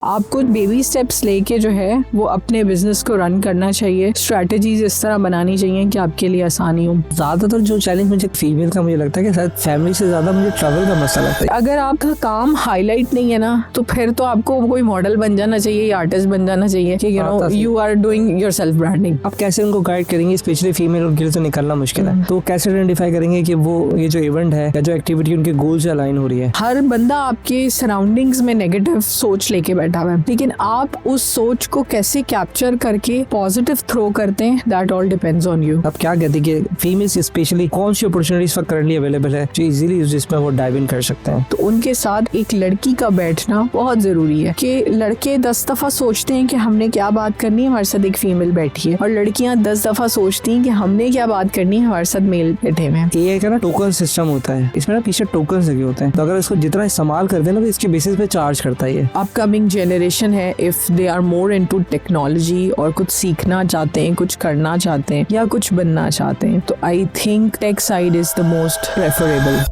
आप कुछ baby steps लेके जो है वो अपने बिजनेस को रन करना चाहिए। स्ट्रैटेजीज इस तरह बनानी चाहिए कि आपके लिए आसानी हो। ज्यादातर जो चैलेंज मुझे फीमेल का मुझे लगता है कि शायद फैमिली से ज्यादा मुझे ट्रैवल का मसला लगता है। अगर आपका काम हाईलाइट नहीं है ना तो फिर तो आपको कोई मॉडल बन जाना चाहिए या आर्टिस्ट बन जाना चाहिए कि you are doing your self branding. आप कैसे उनको गाइड करेंगे, स्पेशली फीमेल उनके लिए तो निकलना मुश्किल है, तो कैसे आइडेंटिफाई करेंगे कि वो ये जो इवेंट है या जो एक्टिविटी उनके गोल से अलाइन हो रही है। हर बंदा आपके सराउंडिंग्स में नेगेटिव सोच लेके बैठा हुआ है, लेकिन आप उस सोच को कैसे कैप्चर करके पॉजिटिव थ्रो करते हैं, that all depends on you. आप क्या कहते हैं कि फीमेल्स स्पेशली कौन सी अपॉर्चुनिटीज करंटली अवेलेबल है जो इजीली जिसमें वो डाइव इन कर सकते हैं। तो उनके साथ एक लड़की का बैठना बहुत जरूरी है कि लड़के 10 दफा सोचते हैं कि हमने क्या बात करनी है, हमारे साथ एक फीमेल बैठी है, और लड़कियां 10 दफा सोचती हैं कि हमने क्या बात करनी है, हमारे साथ मेल बैठे हुए हैं। ये ना टोकन सिस्टम होता है, इसमें ना पीछे टोकन लगे होते हैं, तो अगर इसको जितना इस्तेमाल करते हैं ना तो इसके बेसिस पे चार्ज करता है। ये अपकमिंग जनरेशन है, if they are more into technology और कुछ सीखना चाहते हैं, कुछ करना चाहते हैं या कुछ बनना चाहते हैं, तो I think tech side is the most preferable.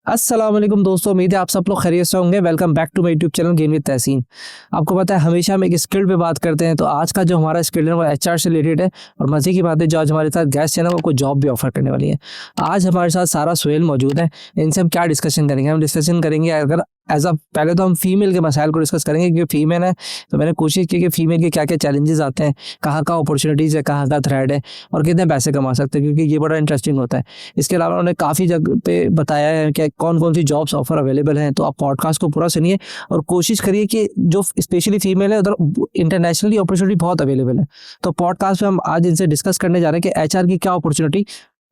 अस्सलाम वालेकुम दोस्तों, उम्मीद है आप सब लोग खैरियत से होंगे। Welcome back to my YouTube channel game with Tahseen. आपको पता है हमेशा हम एक स्किल पे बात करते हैं, तो आज का जो हमारा स्किल है वो एचआर से रिलेटेड है, और मजे की बात है जो आज हमारे साथ गेस्ट है ना वो कोई जॉब भी ऑफर करने वाली है। आज हमारे साथ सारा सोहेल मौजूद है, इनसे हम क्या डिस्कशन करेंगे, हम डिस्कशन करेंगे अगर पहले तो हम फीमेल के मसाइल को डिस्कस करेंगे क्योंकि फीमेल है, तो मैंने कोशिश की कि फीमेल के क्या क्या चैलेंजेस आते हैं, कहाँ कहाँ अपॉर्चुनिटीज़ है, कहाँ कहाँ थ्रेड है और कितने पैसे कमा सकते हैं, क्योंकि ये बड़ा इंटरेस्टिंग होता है। इसके अलावा उन्होंने काफ़ी जगह पे बताया है कि कौन कौन सी जॉब्स ऑफर अवेलेबल हैं, तो आप पॉडकास्ट को पूरा सुनिए और कोशिश करिए कि जो स्पेशली फीमेल है उधर इंटरनेशनली अपॉर्चुनिटी बहुत अवेलेबल है। तो पॉडकास्ट में हम आज इनसे डिस्कस करने जा रहे हैं कि एचआर की क्या अपॉर्चुनिटी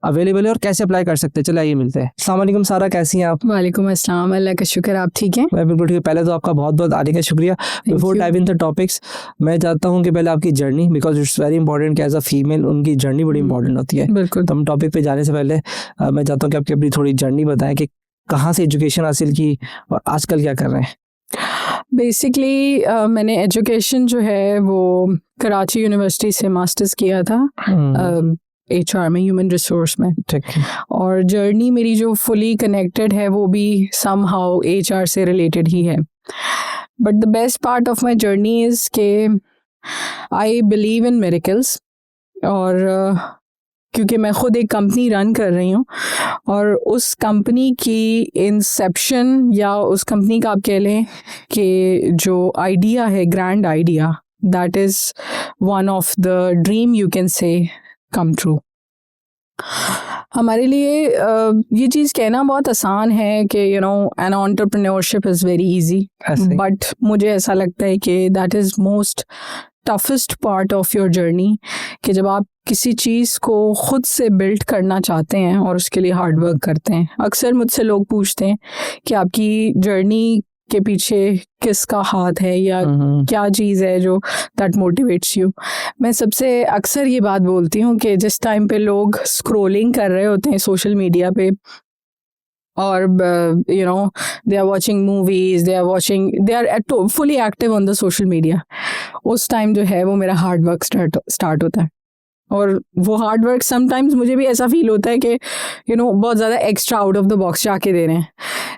अवेलेबल है और कैसे अप्लाई कर सकते हैं। चलिए आइए मिलते हैं। अस्सलाम वालेकुम सारा, कैसी हैं आप? वालेकुम अस्सलाम, अल्लाह का शुक्र, आप ठीक हैं? मैं बिल्कुल ठीक हूँ। पहले तो आपका बहुत बहुत आने का शुक्रिया। Before dive in the topics, मैं चाहता हूँ कि पहले आपकी journey, because it's very important कि एज अ फीमेल उनकी जर्नी बड़ी इंपॉर्टेंट होती है। बिल्कुल। तो हम टॉपिक पे जाने से पहले मैं चाहता हूँ कि आपकी अपनी थोड़ी जर्नी बताएं कि कहाँ से एजुकेशन हासिल की और आजकल क्या कर रहे हैं। बेसिकली मैंने एजुकेशन जो है वो कराची यूनिवर्सिटी से मास्टर्स किया था HR में, ह्यूमन रिसोर्स में। ठीक है। और जर्नी मेरी जो फुली कनेक्टेड है वो भी समहाउ HR से रिलेटेड ही है। But the best part of my journey is के आई बिलीव इन मिरेकल्स, और क्योंकि मैं खुद एक कंपनी रन कर रही हूँ और उस कंपनी की इंसेप्शन या उस कंपनी का आप कह लें कि जो आइडिया है, grand idea, that is one of the dream you can say come true. हमारे लिए ये चीज़ कहना बहुत आसान है कि N entrepreneurship is very easy, but मुझे ऐसा लगता है कि that is most toughest part of your journey, कि जब आप किसी चीज़ को खुद से बिल्ड करना चाहते हैं और उसके लिए हार्ड वर्क करते हैं। अक्सर मुझसे लोग पूछते हैं कि आपकी जर्नी के पीछे किसका हाथ है या क्या चीज़ है जो दैट मोटिवेट्स यू। मैं सबसे अक्सर ये बात बोलती हूँ कि जिस टाइम पे लोग स्क्रोलिंग कर रहे होते हैं सोशल मीडिया पे और they are watching movies, they are fully active on the social media, उस टाइम जो है वो मेरा हार्ड वर्क स्टार्ट होता है। और वो हार्ड वर्क समटाइम्स मुझे भी ऐसा फील होता है कि बहुत ज़्यादा extra out of the box जाके दे रहे हैं,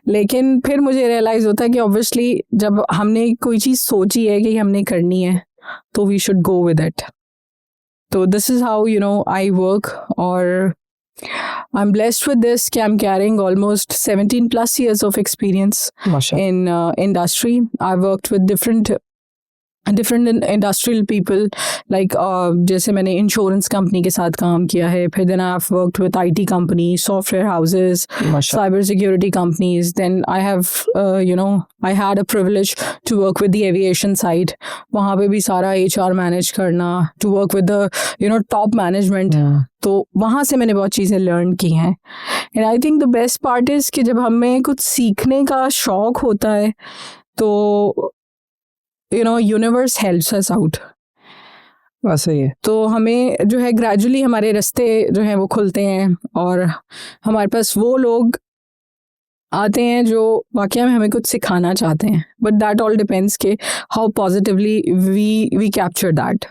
लेकिन फिर मुझे रियलाइज़ होता है कि ऑब्वियसली जब हमने कोई चीज़ सोची है कि हमने करनी है तो we should go with it. तो this is how I work, और I'm blessed with this कि I'm carrying almost 17 plus years of experience in industry. I've worked with different industrial people, like जैसे मैंने इंश्योरेंस कंपनी के साथ काम किया है, फिर then I've worked with IT companies, software houses, cyber security companies. Then I have I had a privilege to work with the aviation side. वहाँ पे भी सारा HR मैनेज करना, to work with the top management. तो वहाँ से मैंने बहुत चीज़ें लर्न की हैं। And I think the best part is कि जब हमें कुछ सीखने का शौक होता है तो यूनिवर्स हेल्प्स अस आउट। सही है। तो हमें जो है ग्रेजुअली हमारे रास्ते जो हैं वो खुलते हैं और हमारे पास वो लोग आते हैं जो वाकई में हमें कुछ सिखाना चाहते हैं। बट दैट ऑल डिपेंड्स के how positively we capture that.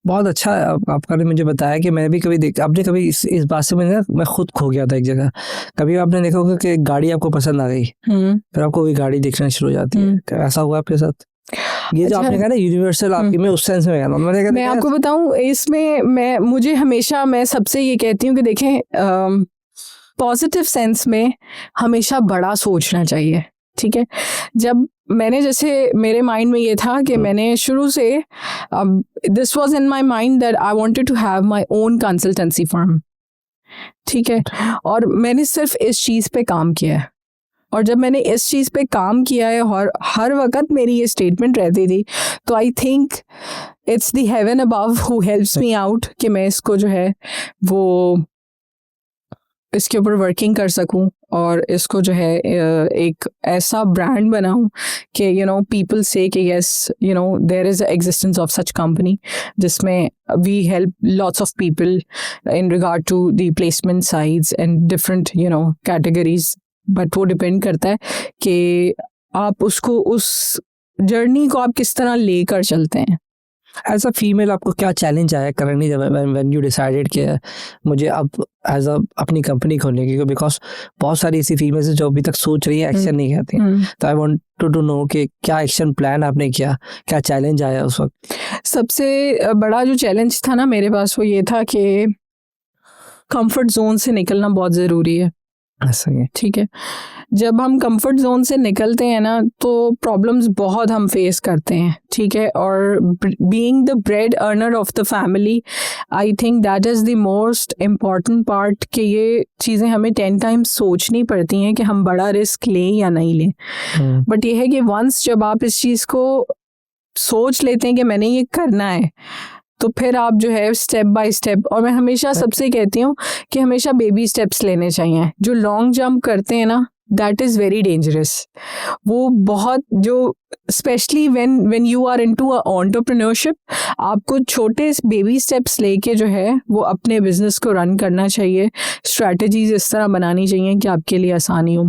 बहुत अच्छा आपने मुझे बताया कि मैं भी कभी देख, आपने कभी इस बात से मैं खुद खो गया था एक जगह। कभी आपने देखा होगा कि गाड़ी आपको पसंद आ गई, फिर आपको वही गाड़ी देखना शुरू हो जाती है, ऐसा हुआ आपके साथ? ये जो आपने कहा ना यूनिवर्सल आपकी, मैं उस सेंस में गया, मैं आपको बताऊं इसमें मैं सबसे ये कहती हूँ कि देखें, पॉजिटिव सेंस में हमेशा बड़ा सोचना चाहिए, ठीक है। जब मैंने, जैसे मेरे माइंड में ये था कि मैंने शुरू से, this was in my mind that I wanted to have my own consultancy firm, ठीक है। और मैंने सिर्फ इस चीज़ पे काम किया है, और जब मैंने इस चीज़ पे काम किया है और हर वक्त मेरी ये स्टेटमेंट रहती थी, तो I think it's the haven above who helps me out कि मैं इसको जो है वो इसके ऊपर वर्किंग कर सकूं और इसको जो है एक ऐसा ब्रांड बनाऊं कि पीपल से कि yes there is existence of such company जिसमें we help lots of people in regard to the placement sides and different categories. But वो डिपेंड करता है कि आप उसको, उस जर्नी को आप किस तरह लेकर चलते हैं। एज अ फीमेल आपको क्या चैलेंज आया करंटली जब व्हेन यू डिसाइडेड कि मुझे अब एज अ अपनी कंपनी खोलने की? बिकॉज बहुत सारी ऐसी फीमेल्स जो अभी तक सोच रही है, एक्शन नहीं करती, तो आई वांट टू नो कि क्या एक्शन प्लान आपने किया, क्या चैलेंज आया उस वक्त? सबसे बड़ा जो चैलेंज था ना मेरे पास, वो ये था कि कंफर्ट जोन से निकलना बहुत ज़रूरी है। ठीक है, जब हम कंफर्ट जोन से निकलते हैं ना तो प्रॉब्लम्स बहुत हम फेस करते हैं, ठीक है। और being the bread earner of the family, I think that is the most important part, कि ये चीज़ें हमें 10 टाइम्स सोचनी पड़ती हैं कि हम बड़ा रिस्क लें या नहीं लें। बट ये है कि वंस जब आप इस चीज़ को सोच लेते हैं कि मैंने ये करना है, तो फिर आप जो है स्टेप बाय स्टेप, और मैं हमेशा सबसे कहती हूँ कि हमेशा बेबी स्टेप्स लेने चाहिए। जो लॉन्ग जंप करते हैं ना, दैट इज़ वेरी डेंजरस। वो बहुत, जो specially when you are into a entrepreneurship, आपको छोटे बेबी स्टेप्स लेके जो है वो अपने बिजनेस को रन करना चाहिए। स्ट्रैटेजीज इस तरह बनानी चाहिए कि आपके लिए आसानी हो।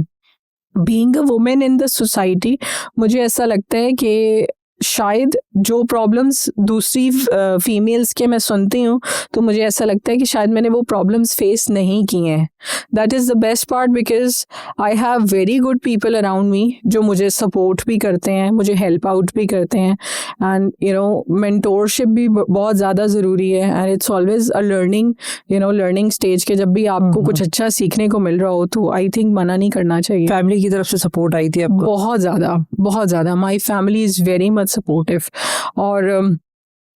Being a women in the society, मुझे ऐसा लगता है कि शायद जो प्रॉब्लम्स दूसरी फीमेल्स के मैं सुनती हूँ, तो मुझे ऐसा लगता है कि शायद मैंने वो प्रॉब्लम्स फेस नहीं किए हैं। That is the best part, because I have very good people around me जो मुझे सपोर्ट भी करते हैं, मुझे हेल्प आउट भी करते हैं। एंड मेंटोरशिप भी बहुत ज़्यादा ज़रूरी है, and it's always a learning stage के जब भी आपको कुछ अच्छा सीखने को मिल रहा हो, तो आई थिंक मना नहीं करना चाहिए। फैमिली की तरफ से सपोर्ट आई थी आपको? बहुत ज़्यादा। My family is very much supportive, और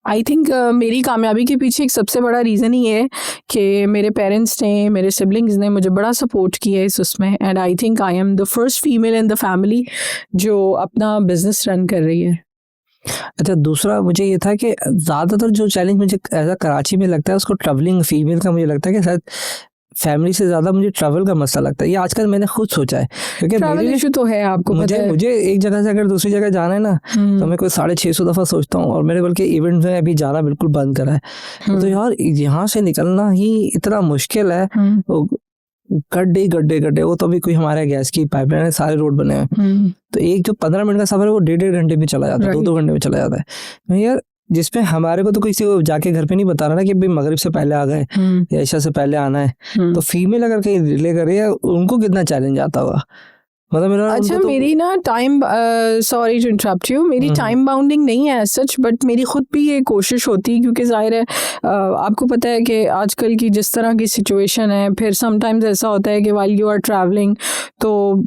आई थिंक मेरी कामयाबी के पीछे एक सबसे बड़ा रीज़न ही है कि मेरे पेरेंट्स ने, मेरे सिबलिंग्स ने मुझे बड़ा सपोर्ट किया है उसमें। And I think I am the first female in the family जो अपना बिजनेस रन कर रही है। अच्छा, दूसरा मुझे ये था कि ज़्यादातर जो चैलेंज मुझे ऐसा कराची में लगता है, उसको ट्रैवलिंग फीमेल का मुझे लगता है कि शायद फैमिली से ज़्यादा मुझे ट्रैवल का मसला लगता है। ये आजकल मैंने खुद सोचा है, क्योंकि ट्रैवल इशू तो है, आपको मुझे एक जगह से अगर दूसरी जगह जाना है ना, तो मैं कोई 650 दफ़ा सोचता हूँ, और मेरे बल्कि इवेंट में अभी जाना बिल्कुल बंद करा है। तो यार यहाँ से निकलना ही इतना मुश्किल है। गड्ढे, वो तो अभी कोई हमारे गैस की पाइपलाइन है, सारे रोड बने हैं, तो एक जो 15 मिनट का सफर है वो 1.5 घंटे में चला जाता है, 2 घंटे में चला जाता है यार। जिसमें हमारे को तो किसी को जाके घर पे नहीं बता रहा ना कि भाई मगरिब से पहले आ गए या ईशा से पहले आना है। तो फीमेल अगर कहीं डिले करे, उनको कितना चैलेंज आता होगा? मतलब मेरा, अच्छा, मेरी ना time, sorry to interrupt you, मेरी टाइम बाउंडिंग नहीं है सच, बट मेरी खुद भी ये कोशिश होती है, क्योंकि जाहिर है आपको पता है कि आजकल की जिस तरह की सिचुएशन है, फिर समटाइम्स ऐसा होता है कि वाइल यू आर ट्रैवलिंग तो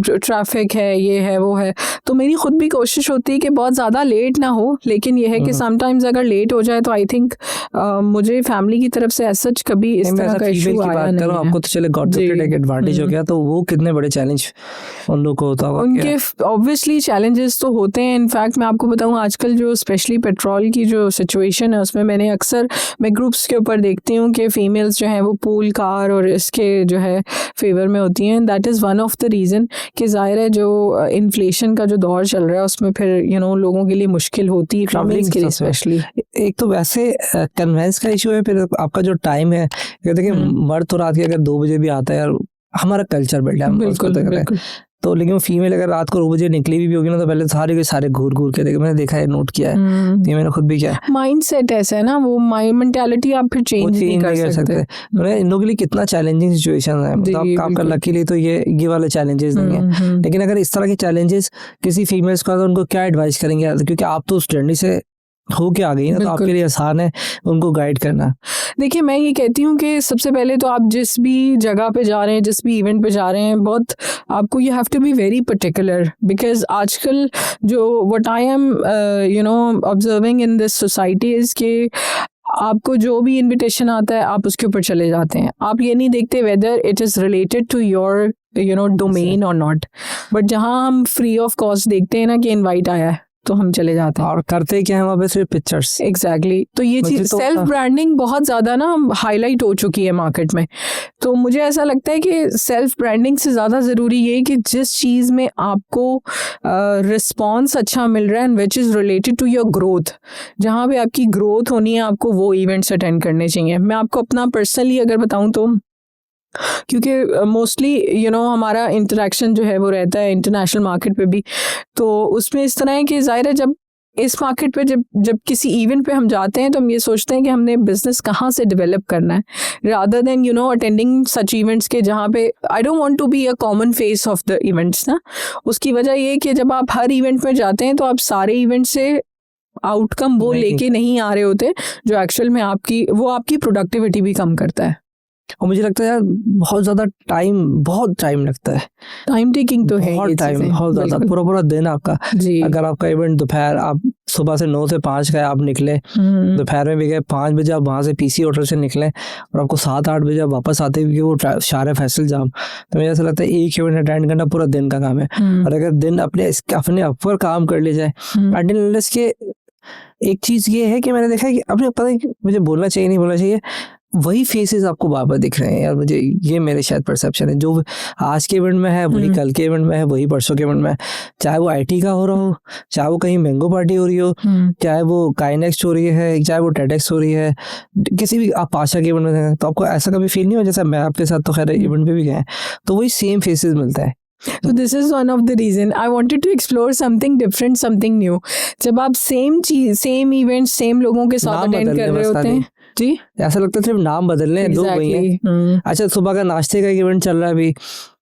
ट्रैफिक है, ये है, वो है, तो मेरी खुद भी कोशिश होती है कि बहुत ज़्यादा लेट ना हो। लेकिन ये है कि समटाइम्स अगर लेट हो जाए तो आई थिंक मुझे फैमिली की तरफ से सच कभी इस तरह का इशू आया नहीं है। आपको तो चले गॉड गिफ्टेड एक एडवांटेज हो गया, तो वो कितने बड़े चैलेंज उन लोग को होता होगा? उनके ऑब्वियसली चैलेंजेस तो होते हैं। इनफैक्ट मैं आपको बताऊं, आजकल जो स्पेशली पेट्रोल की जो सिचुएशन है, उसमें मैंने अक्सर मैं ग्रुप्स के ऊपर देखती हूँ कि फीमेल्स जो हैं वो पूल कार और इसके जो है फेवर में होती हैं। That is one of the reason कि ज़ाहिर है जो इन्फ्लेशन का जो दौर चल रहा है, उसमें फिर लोगों के लिए मुश्किल होती है ट्रैवलिंग के लिए स्पेशली। एक तो वैसे कन्वेंस का इशू है, फिर आपका जो टाइम है, कहते हैं कि मर्द तो रात के अगर 2 बजे भी आता है यार, हमारा कल्चर बिल्ड है, बिल्कुल। तो लेकिन फीमेल अगर रात को 2 बजे निकली भी होगी ना तो पहले सारे के सारे घूर के देखे, मैंने देखा है, नोट किया है, ये मैंने खुद भी किया है। माइंडसेट ऐसा है ना, वो मेंटालिटी आप फिर चेंज नहीं कर सकते। इन लोगों के लिए कितना चैलेंजिंग सिचुएशन है, मतलब आपका लकीली तो ये वाले चैलेंजेस नहीं है, लेकिन अगर इस तरह के चैलेंजेस किसी फीमेल्स को, तो उनको क्या एडवाइस करेंगे, क्योंकि आप तो उस जर्नी से हो के आ गई ना, तो आपके लिए आसान है उनको गाइड करना। देखिए मैं ये कहती हूँ कि सबसे पहले तो आप जिस भी जगह पे जा रहे हैं, जिस भी इवेंट पे जा रहे हैं, बहुत आपको you have to be very particular, because आजकल जो what I am observing in this society is कि आपको जो भी इनविटेशन आता है आप उसके ऊपर चले जाते हैं, आप ये नहीं देखते whether it is related to your domain और नॉट, बट जहाँ हम फ्री ऑफ कॉस्ट देखते हैं ना कि इनवाइट आया है तो हम चले जाते हैं, और करते क्या है वहाँ पे सिर्फ पिक्चर्स। एग्जैक्टली तो ये चीज सेल्फ ब्रांडिंग बहुत ज़्यादा ना हाईलाइट हो चुकी है मार्केट में। तो मुझे ऐसा लगता है कि सेल्फ ब्रांडिंग से ज़्यादा ज़रूरी ये है कि जिस चीज़ में आपको रिस्पॉन्स अच्छा मिल रहा है and which is related to your growth, जहाँ पे आपकी ग्रोथ होनी है, आपको वो इवेंट्स अटेंड करने चाहिए। मैं आपको अपना पर्सनली अगर बताऊँ तो, क्योंकि मोस्टली हमारा इंटरेक्शन जो है वो रहता है इंटरनेशनल मार्केट पे भी, तो उसमें इस तरह है कि ज़ाहिर है जब इस मार्केट पे जब किसी इवेंट पे हम जाते हैं तो हम ये सोचते हैं कि हमने बिजनेस कहाँ से डेवलप करना है, rather than attending such events के जहाँ पे I don't want to be a common face of the events ना। उसकी वजह ये है कि जब आप हर इवेंट में जाते हैं तो आप सारे इवेंट से आउटकम वो लेके नहीं आ रहे होते जो एक्चुअल में आपकी प्रोडक्टिविटी भी कम करता है। और मुझे लगता है यार बहुत टाइम लगता है, टाइम टेकिंग तो है, बहुत ज़्यादा, पूरा दिन आपका। अगर आपका इवेंट दोपहर, आप सुबह से 9 से 5 गए, आप निकले, दोपहर में भी गए, 5 बजे आप वहाँ से पीसी होटल से निकले और आपको 7-8 बजे आप वापस आते हुए वो शार फैसल जाम, तो मुझे ऐसा लगता है एक इवेंट अटेंड करना पूरा दिन का काम है। और अगर दिन अपने ऊपर काम कर ले जाए, अटेंडेंस के एक चीज़ ये है कि मैंने देखा है कि अपने पता है मुझे बोलना चाहिए नहीं बोलना चाहिए, वही फेसेस आपको बार-बार दिख रहे हैं यार। मुझे ये मेरे शायद परसेप्शन है, जो आज के इवेंट में है वही कल के इवेंट में है, वही परसों के इवेंट में है, चाहे वो आईटी का हो रहा हो, चाहे वो कहीं मैंगो पार्टी हो रही हो, चाहे वो काइनेक्स्ट हो रही है, चाहे वो टेडेक्स हो रही है, किसी भी आप पाशा के इवेंट में हैं, तो आपको ऐसा कभी फील नहीं हो, जैसा मैं आपके साथ तो खैर इवेंट पे भी गए, तो वही सेम फेसेस मिलता है। So this is one of the reason I wanted to explore something different, something new. जब आप सेम चीज, सेम इवेंट, सेम लोगों के साथ अटेंड कर रहे होते हैं, जी ऐसा लगता है सिर्फ नाम बदलने हैं, लोग वही हैं। अच्छा, सुबह का नाश्ते का इवेंट चल रहा है अभी,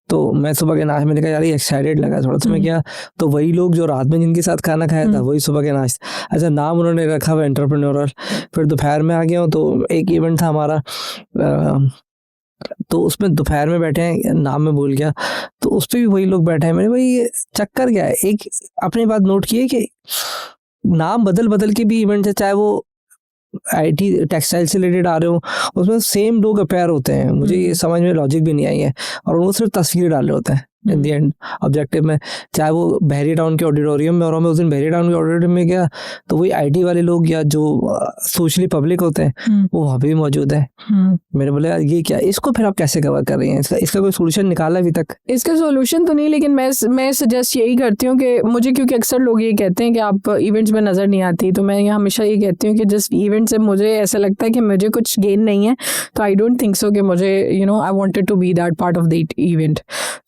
तो मैं सुबह के नाश्ते, मैंने कहा यार ये एक्साइटेड लगा थोड़ा, तो मैं क्या, तो वही लोग जो रात में जिनके साथ खाना खाया था वही सुबह के नाश्ते। अच्छा, नाम उन्होंने रखा हुआ एंटरप्रेन्योरल। फिर दोपहर में आ गया हूँ, तो एक इवेंट था हमारा, तो उसमें दोपहर में बैठे हैं, नाम में भूल गया, तो उस पर भी वही लोग बैठे हैं। मैंने भाई ये चक्कर क्या है? एक अपनी बात नोट की है कि नाम बदल के भी इवेंट है, चाहे वो आईटी टेक्सटाइल से रिलेटेड आ रहे हो, उसमें सेम लोग अपेयर होते हैं। मुझे ये समझ में लॉजिक भी नहीं आई है, और वो सिर्फ तस्वीर डाल रहे होते हैं इन दी एंड ऑब्जेक्टिव में, चाहे वो बहरी टाउन के ऑडिटोरियम में, और मैं उस दिन बहरी टाउन के ऑडिटोरियम में गया, तो वही आईटी वाले लोग या जो सोशली पब्लिक होते हैं वो वहाँ पे भी मौजूद है। मैंने बोला यार ये क्या, इसको फिर आप कैसे कवर कर रही हैं? इसका कोई सोल्यूशन निकाला अभी तक? इसका सोल्यूशन तो नहीं, लेकिन मैं सजेस्ट यही करती हूँ कि मुझे, क्योंकि अक्सर लोग ये कहते हैं कि आप इवेंट्स में नज़र नहीं आती, तो मैं हमेशा ये कहती हूँ कि जिस इवेंट से मुझे ऐसा लगता है कि मुझे कुछ गेन नहीं है, तो आई डोंट थिंक सो कि मुझे I wanted to be that part of the event.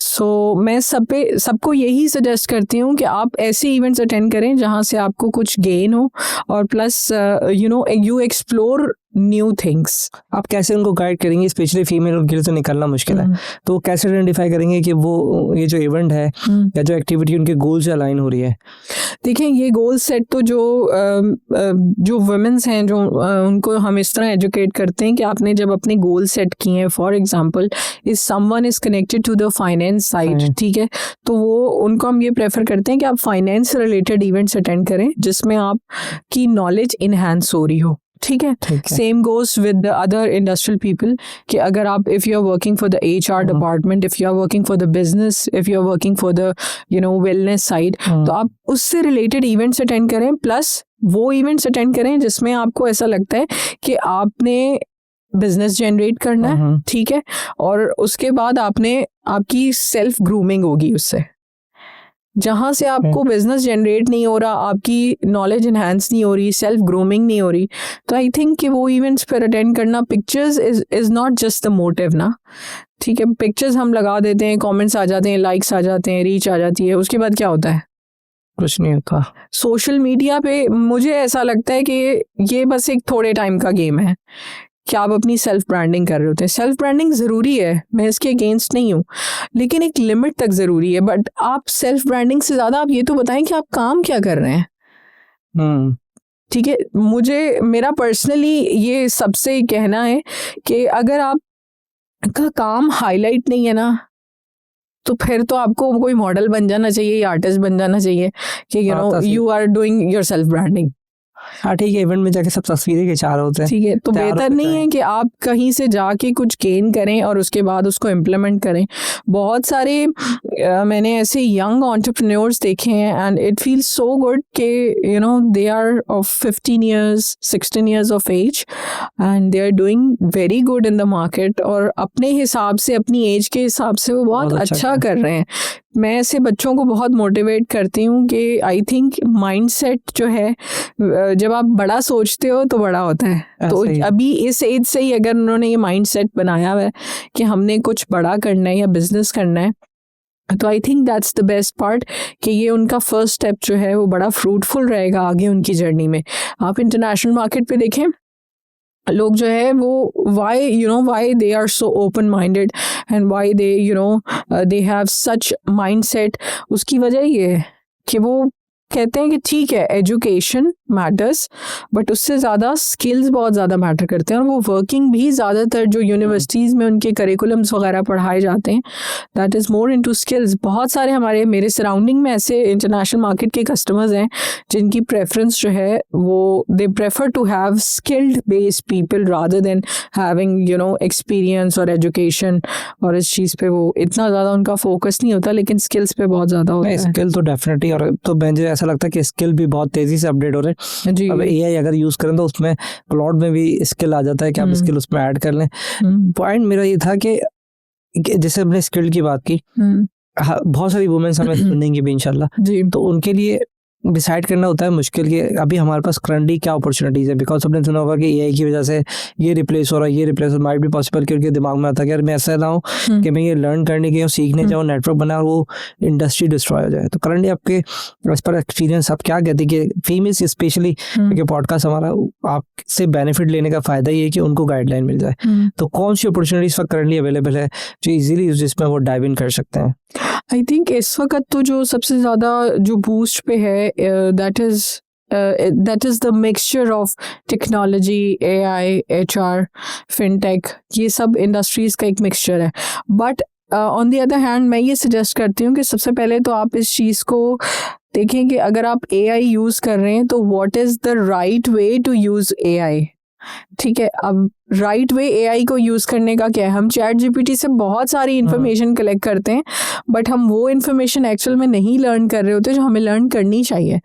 So मैं सबको यही सजेस्ट करती हूँ कि आप ऐसे इवेंट्स अटेंड करें जहाँ से आपको कुछ गेन हो, और plus you explore new things. आप कैसे उनको गाइड करेंगे? स्पेशली फीमेल के लिए तो निकलना मुश्किल है, तो कैसे आइडेंटिफाई करेंगे कि वो ये जो इवेंट है या जो एक्टिविटी उनके गोल से अलाइन हो रही है? देखें, ये गोल सेट तो जो वुमेन्स हैं, जो उनको हम इस तरह एजुकेट करते हैं कि आपने जब अपने गोल सेट किए हैं, for example if someone is connected to the finance side, ठीक है, तो वो उनको हम ये प्रेफर करते हैं कि आप फाइनेंस रिलेटेड इवेंट्स अटेंड करें जिसमें आपकी नॉलेज इनहेंस हो रही हो। ठीक है, same goes with the other industrial people कि अगर आप, if you are working for the HR department, if you are working for the business, if you are working for the wellness side, तो आप उससे रिलेटेड इवेंट्स अटेंड करें, plus वो events attend करें जिसमें आपको ऐसा लगता है कि आपने बिजनेस जनरेट करना है, ठीक है, और उसके बाद आपकी सेल्फ ग्रूमिंग होगी उससे। जहाँ से आपको बिजनेस जनरेट नहीं हो रहा, आपकी नॉलेज इन्हांस नहीं हो रही, सेल्फ ग्रूमिंग नहीं हो रही, तो आई थिंक कि वो इवेंट्स पर अटेंड करना, pictures is not just the motive ना। ठीक है, पिक्चर्स हम लगा देते हैं, कमेंट्स आ जाते हैं, लाइक्स आ जाते हैं, रीच आ जाती है, उसके बाद क्या होता है? कुछ नहीं होता। सोशल मीडिया पे मुझे ऐसा लगता है कि ये बस एक थोड़े टाइम का गेम है कि आप अपनी सेल्फ ब्रांडिंग कर रहे होते हैं। सेल्फ ब्रांडिंग ज़रूरी है, मैं इसके अगेंस्ट नहीं हूँ, लेकिन एक लिमिट तक ज़रूरी है। बट आप सेल्फ ब्रांडिंग से ज़्यादा आप ये तो बताएं कि आप काम क्या कर रहे हैं। ठीक है, मुझे मेरा पर्सनली ये सबसे कहना है कि अगर आप का काम हाईलाइट नहीं है ना, तो फिर तो आपको कोई मॉडल बन जाना चाहिए या आर्टिस्ट बन जाना चाहिए कि you are doing your self branding. हाँ ठीक है, इवेंट में जाके सब तस्वीरें खिंचा रहे होते हैं। ठीक है, तो बेहतर नहीं है कि आप कहीं से जाके कुछ गेन करें और उसके बाद उसको इम्प्लीमेंट करें। बहुत सारे मैंने ऐसे यंग एंटरप्रेन्योर्स देखे हैं and it feels so good कि they are of 15 years 16 years of age and they are doing very good in the market, और अपने हिसाब से, अपनी एज के हिसाब से वो बहुत अच्छा कर रहे हैं। मैं ऐसे बच्चों को बहुत मोटिवेट करती हूँ कि आई थिंक माइंडसेट जो है, जब आप बड़ा सोचते हो तो बड़ा होता है। तो अभी इस एज से ही अगर उन्होंने ये माइंडसेट बनाया हुआ है कि हमने कुछ बड़ा करना है या बिजनेस करना है, तो I think that's the best part कि ये उनका फर्स्ट स्टेप जो है वो बड़ा फ्रूटफुल रहेगा आगे उनकी जर्नी में। आप इंटरनेशनल मार्केट पे देखें, लोग जो है वो why they are so open minded and why they have such mindset, उसकी वजह ये है कि वो कहते हैं कि ठीक है एजुकेशन मैटर्स, बट उससे ज़्यादा स्किल्स बहुत ज़्यादा मैटर करते हैं, और वो वर्किंग भी ज़्यादातर जो यूनिवर्सिटीज़ में उनके करिकुलम्स वगैरह पढ़ाए जाते हैं, that is more into skills. बहुत सारे मेरे सराउंडिंग में ऐसे इंटरनेशनल मार्केट के कस्टमर्स हैं जिनकी प्रेफरेंस जो है वो they prefer to have skilled based people rather than having experience और एजुकेशन, और इस चीज़ पे वो इतना ज़्यादा उनका फोकस नहीं होता, लेकिन स्किल्स पे बहुत ज़्यादा होता है। स्किल तो डेफिनेटली, और तो मुझे ऐसा लगता है कि स्किल भी बहुत तेजी से अपडेट हो रहे हैं जी। अब एआई अगर यूज करें तो उसमें क्लाउड में भी स्किल आ जाता है कि आप स्किल उसमें ऐड कर लें। पॉइंट मेरा ये था कि जैसे हमने स्किल की बात की, बहुत सारी वुमेन्स हमें सुनेंगी भी इंशाल्लाह जी, तो उनके लिए डिसाइड करना होता है मुश्किल कि अभी हमारे पास करंटली क्या अपॉर्चुनिटीज़ है। बिकॉज आपने सुना होगा कि एआई की वजह से ये रिप्लेस हो रहा है, ये रिप्लेस हो, माइट भी पॉसिबल कि उनके दिमाग में आता है कि यार मैं ऐसा ना हूँ कि मैं ये लर्न करने की सीखने जाऊँ, नेटवर्क बना और वो इंडस्ट्री डिस्ट्रॉय हो जाए। तो करंटली आपके इस पर एक्सपीरियंस आप क्या कहते हैं कि फीमेल्स स्पेशली, क्योंकि पॉडकास्ट हमारा आपसे बेनिफिट लेने का फ़ायदा ये है कि उनको गाइडलाइन मिल जाए, तो कौन सी अपॉर्चुनिटीज़ पर करंटली अवेलेबल है जो ईजिली जिसमें वो डाइव इन कर सकते हैं? आई थिंक इस वक्त तो जो सबसे ज़्यादा जो बूस्ट पे है that is the mixture of technology, AI, HR, fintech, ये सब इंडस्ट्रीज़ का एक मिक्सचर है। But on the other hand मैं ये सजेस्ट करती हूँ कि सबसे पहले तो आप इस चीज़ को देखें कि अगर आप एआई यूज़ कर रहे हैं तो what is the right way to use AI. ठीक है, अब राइट वे एआई को यूज़ करने का क्या है, हम चैट जीपीटी से बहुत सारी इन्फॉर्मेशन कलेक्ट करते हैं, बट हम वो इन्फॉर्मेशन एक्चुअल में नहीं लर्न कर रहे होते जो हमें लर्न करनी चाहिए।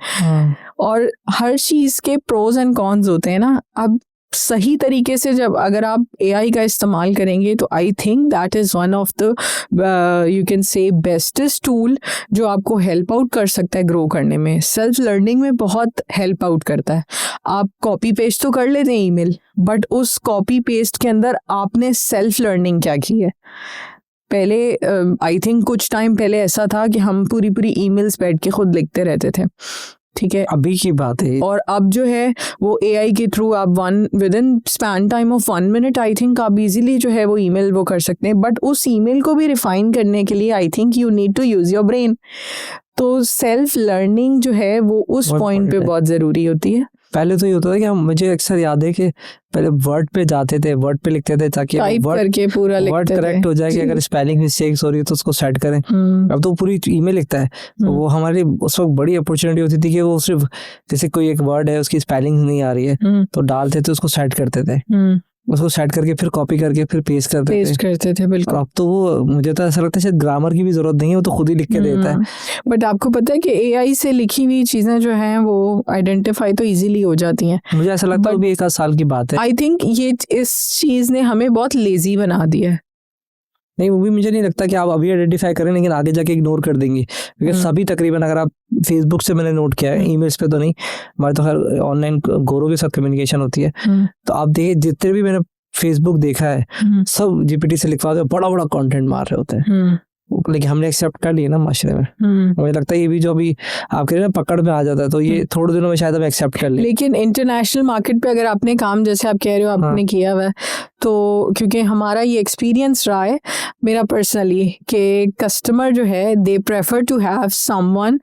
और हर चीज़ के प्रोज एंड कॉन्स होते हैं ना। अब सही तरीके से जब अगर आप एआई का इस्तेमाल करेंगे तो I think that is one of the you can say bestest tool जो आपको हेल्प आउट कर सकता है ग्रो करने में। सेल्फ लर्निंग में बहुत हेल्प आउट करता है। आप कॉपी पेस्ट तो कर लेते हैं ईमेल, बट उस कॉपी पेस्ट के अंदर आपने सेल्फ लर्निंग क्या की है। पहले आई थिंक कुछ टाइम पहले ऐसा था कि हम पूरी ईमेल्स बैठ के खुद लिखते रहते थे, ठीक है, अभी की बात है। और अब जो है वो एआई के थ्रू आप with in span time of 1 minute I think आप इजीली जो है वो ईमेल वो कर सकते हैं। बट उस ईमेल को भी रिफाइन करने के लिए I think you need to use your brain. तो सेल्फ लर्निंग जो है वो उस पॉइंट पे बहुत ज़रूरी होती है। पहले तो ये होता था कि मुझे अक्सर याद है कि पहले वर्ड पे जाते थे, वर्ड पे लिखते थे ताकि वर्ड करेक्ट हो जाए कि अगर स्पेलिंग मिस्टेक्स हो रही है तो उसको सेट करें। अब तो पूरी ईमेल लिखता है। तो वो हमारी उस वक्त बड़ी अपॉर्चुनिटी होती थी कि वो सिर्फ जैसे कोई एक वर्ड है उसकी स्पेलिंग नहीं आ रही है तो डालते थे, उसको सेट करते थे, उसको सेट करके फिर कॉपी करके फिर पेस्ट करते थे। बिल्कुल। अब तो वो मुझे तो ऐसा लगता है शायद ग्रामर की भी जरूरत नहीं है, वो तो खुद ही लिख के देता है। बट आपको पता है कि एआई से लिखी हुई चीजें जो हैं वो आइडेंटिफाई तो इजीली हो जाती हैं। मुझे ऐसा लगता है वो भी 1 आध साल की बात है। आई थिंक ये इस चीज ने हमें बहुत लेजी बना दिया है। नहीं, वो भी मुझे नहीं लगता कि आप अभी आइडेंटिफाई करें लेकिन आगे जाके इग्नोर कर देंगी, क्योंकि सभी तकरीबन, अगर आप फेसबुक से मैंने नोट किया है, ईमेल्स पे तो नहीं, हमारे तो खैर ऑनलाइन गोरों के साथ कम्युनिकेशन होती है, तो आप देखिए जितने भी मैंने फेसबुक देखा है सब जीपीटी से लिखवा दो, बड़ा बड़ा कंटेंट मार रहे होते हैं, लेकिन हमने एक्सेप्ट कर लिया ना माशरे में। मुझे लगता है ये भी जो अभी आप कह रहे हैं पकड़ में आ जाता है, तो ये थोड़े दिनों में शायद हम एक्सेप्ट कर लें। लेकिन इंटरनेशनल मार्केट पे अगर आपने काम, जैसे आप कह रहे हो आपने किया हुआ है, तो क्योंकि हमारा ये एक्सपीरियंस रहा है मेरा पर्सनली कि कस्टमर जो है they prefer to have someone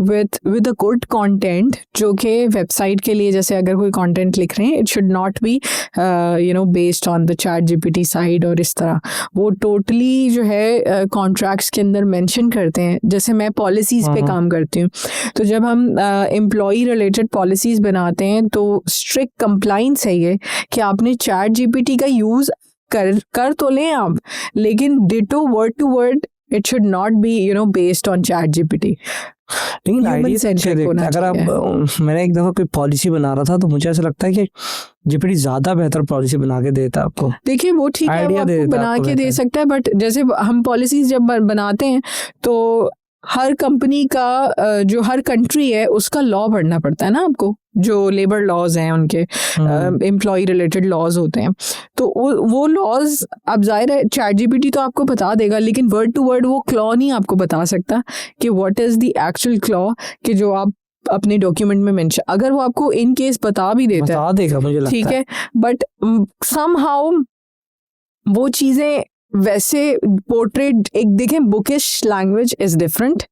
with a good content, जो कि वेबसाइट के लिए जैसे अगर कोई कंटेंट लिख रहे हैं, it should not be based on the chat GPT side और इस तरह। वो टोटली जो है कॉन्ट्रैक्ट्स के अंदर मेंशन करते हैं। जैसे मैं पॉलिसीज़ पे काम करती हूँ, तो जब हम एम्प्लॉई रिलेटेड पॉलिसीज़ बनाते हैं तो स्ट्रिक्ट कंप्लाइंस है ये कि आपने चैट जीपीटी का यूज कर तो लें आप, लेकिन ditto word to word it should not be based on ChatGPT. लेकिन अगर आप मैंने एक दफा कोई पॉलिसी बना रहा था तो मुझे ऐसा लगता है कि जीपीटी ज्यादा बेहतर पॉलिसी बना के देता है आपको। देखिए वो ठीक है, वो आपको बना के दे सकता है, बट जैसे हम पॉलिसीज जब बनाते हैं तो हर कंपनी का जो हर कंट्री है उसका लॉ पढ़ना पड़ता है ना आपको, जो लेबर लॉज हैं उनके, एम्प्लॉय रिलेटेड लॉज होते हैं, तो वो लॉज अब जाहिर है चैट जीपीटी तो आपको बता देगा, लेकिन वर्ड टू वर्ड वो क्लॉ नहीं आपको बता सकता कि what is the actual clause कि जो आप अपने डॉक्यूमेंट में मेंशन, अगर वो आपको इन केस बता भी देता बता देगा मुझे लगता ठीक है, बट समहाउ वो चीजें वैसे पोर्ट्रेट, एक देखें bookish language is different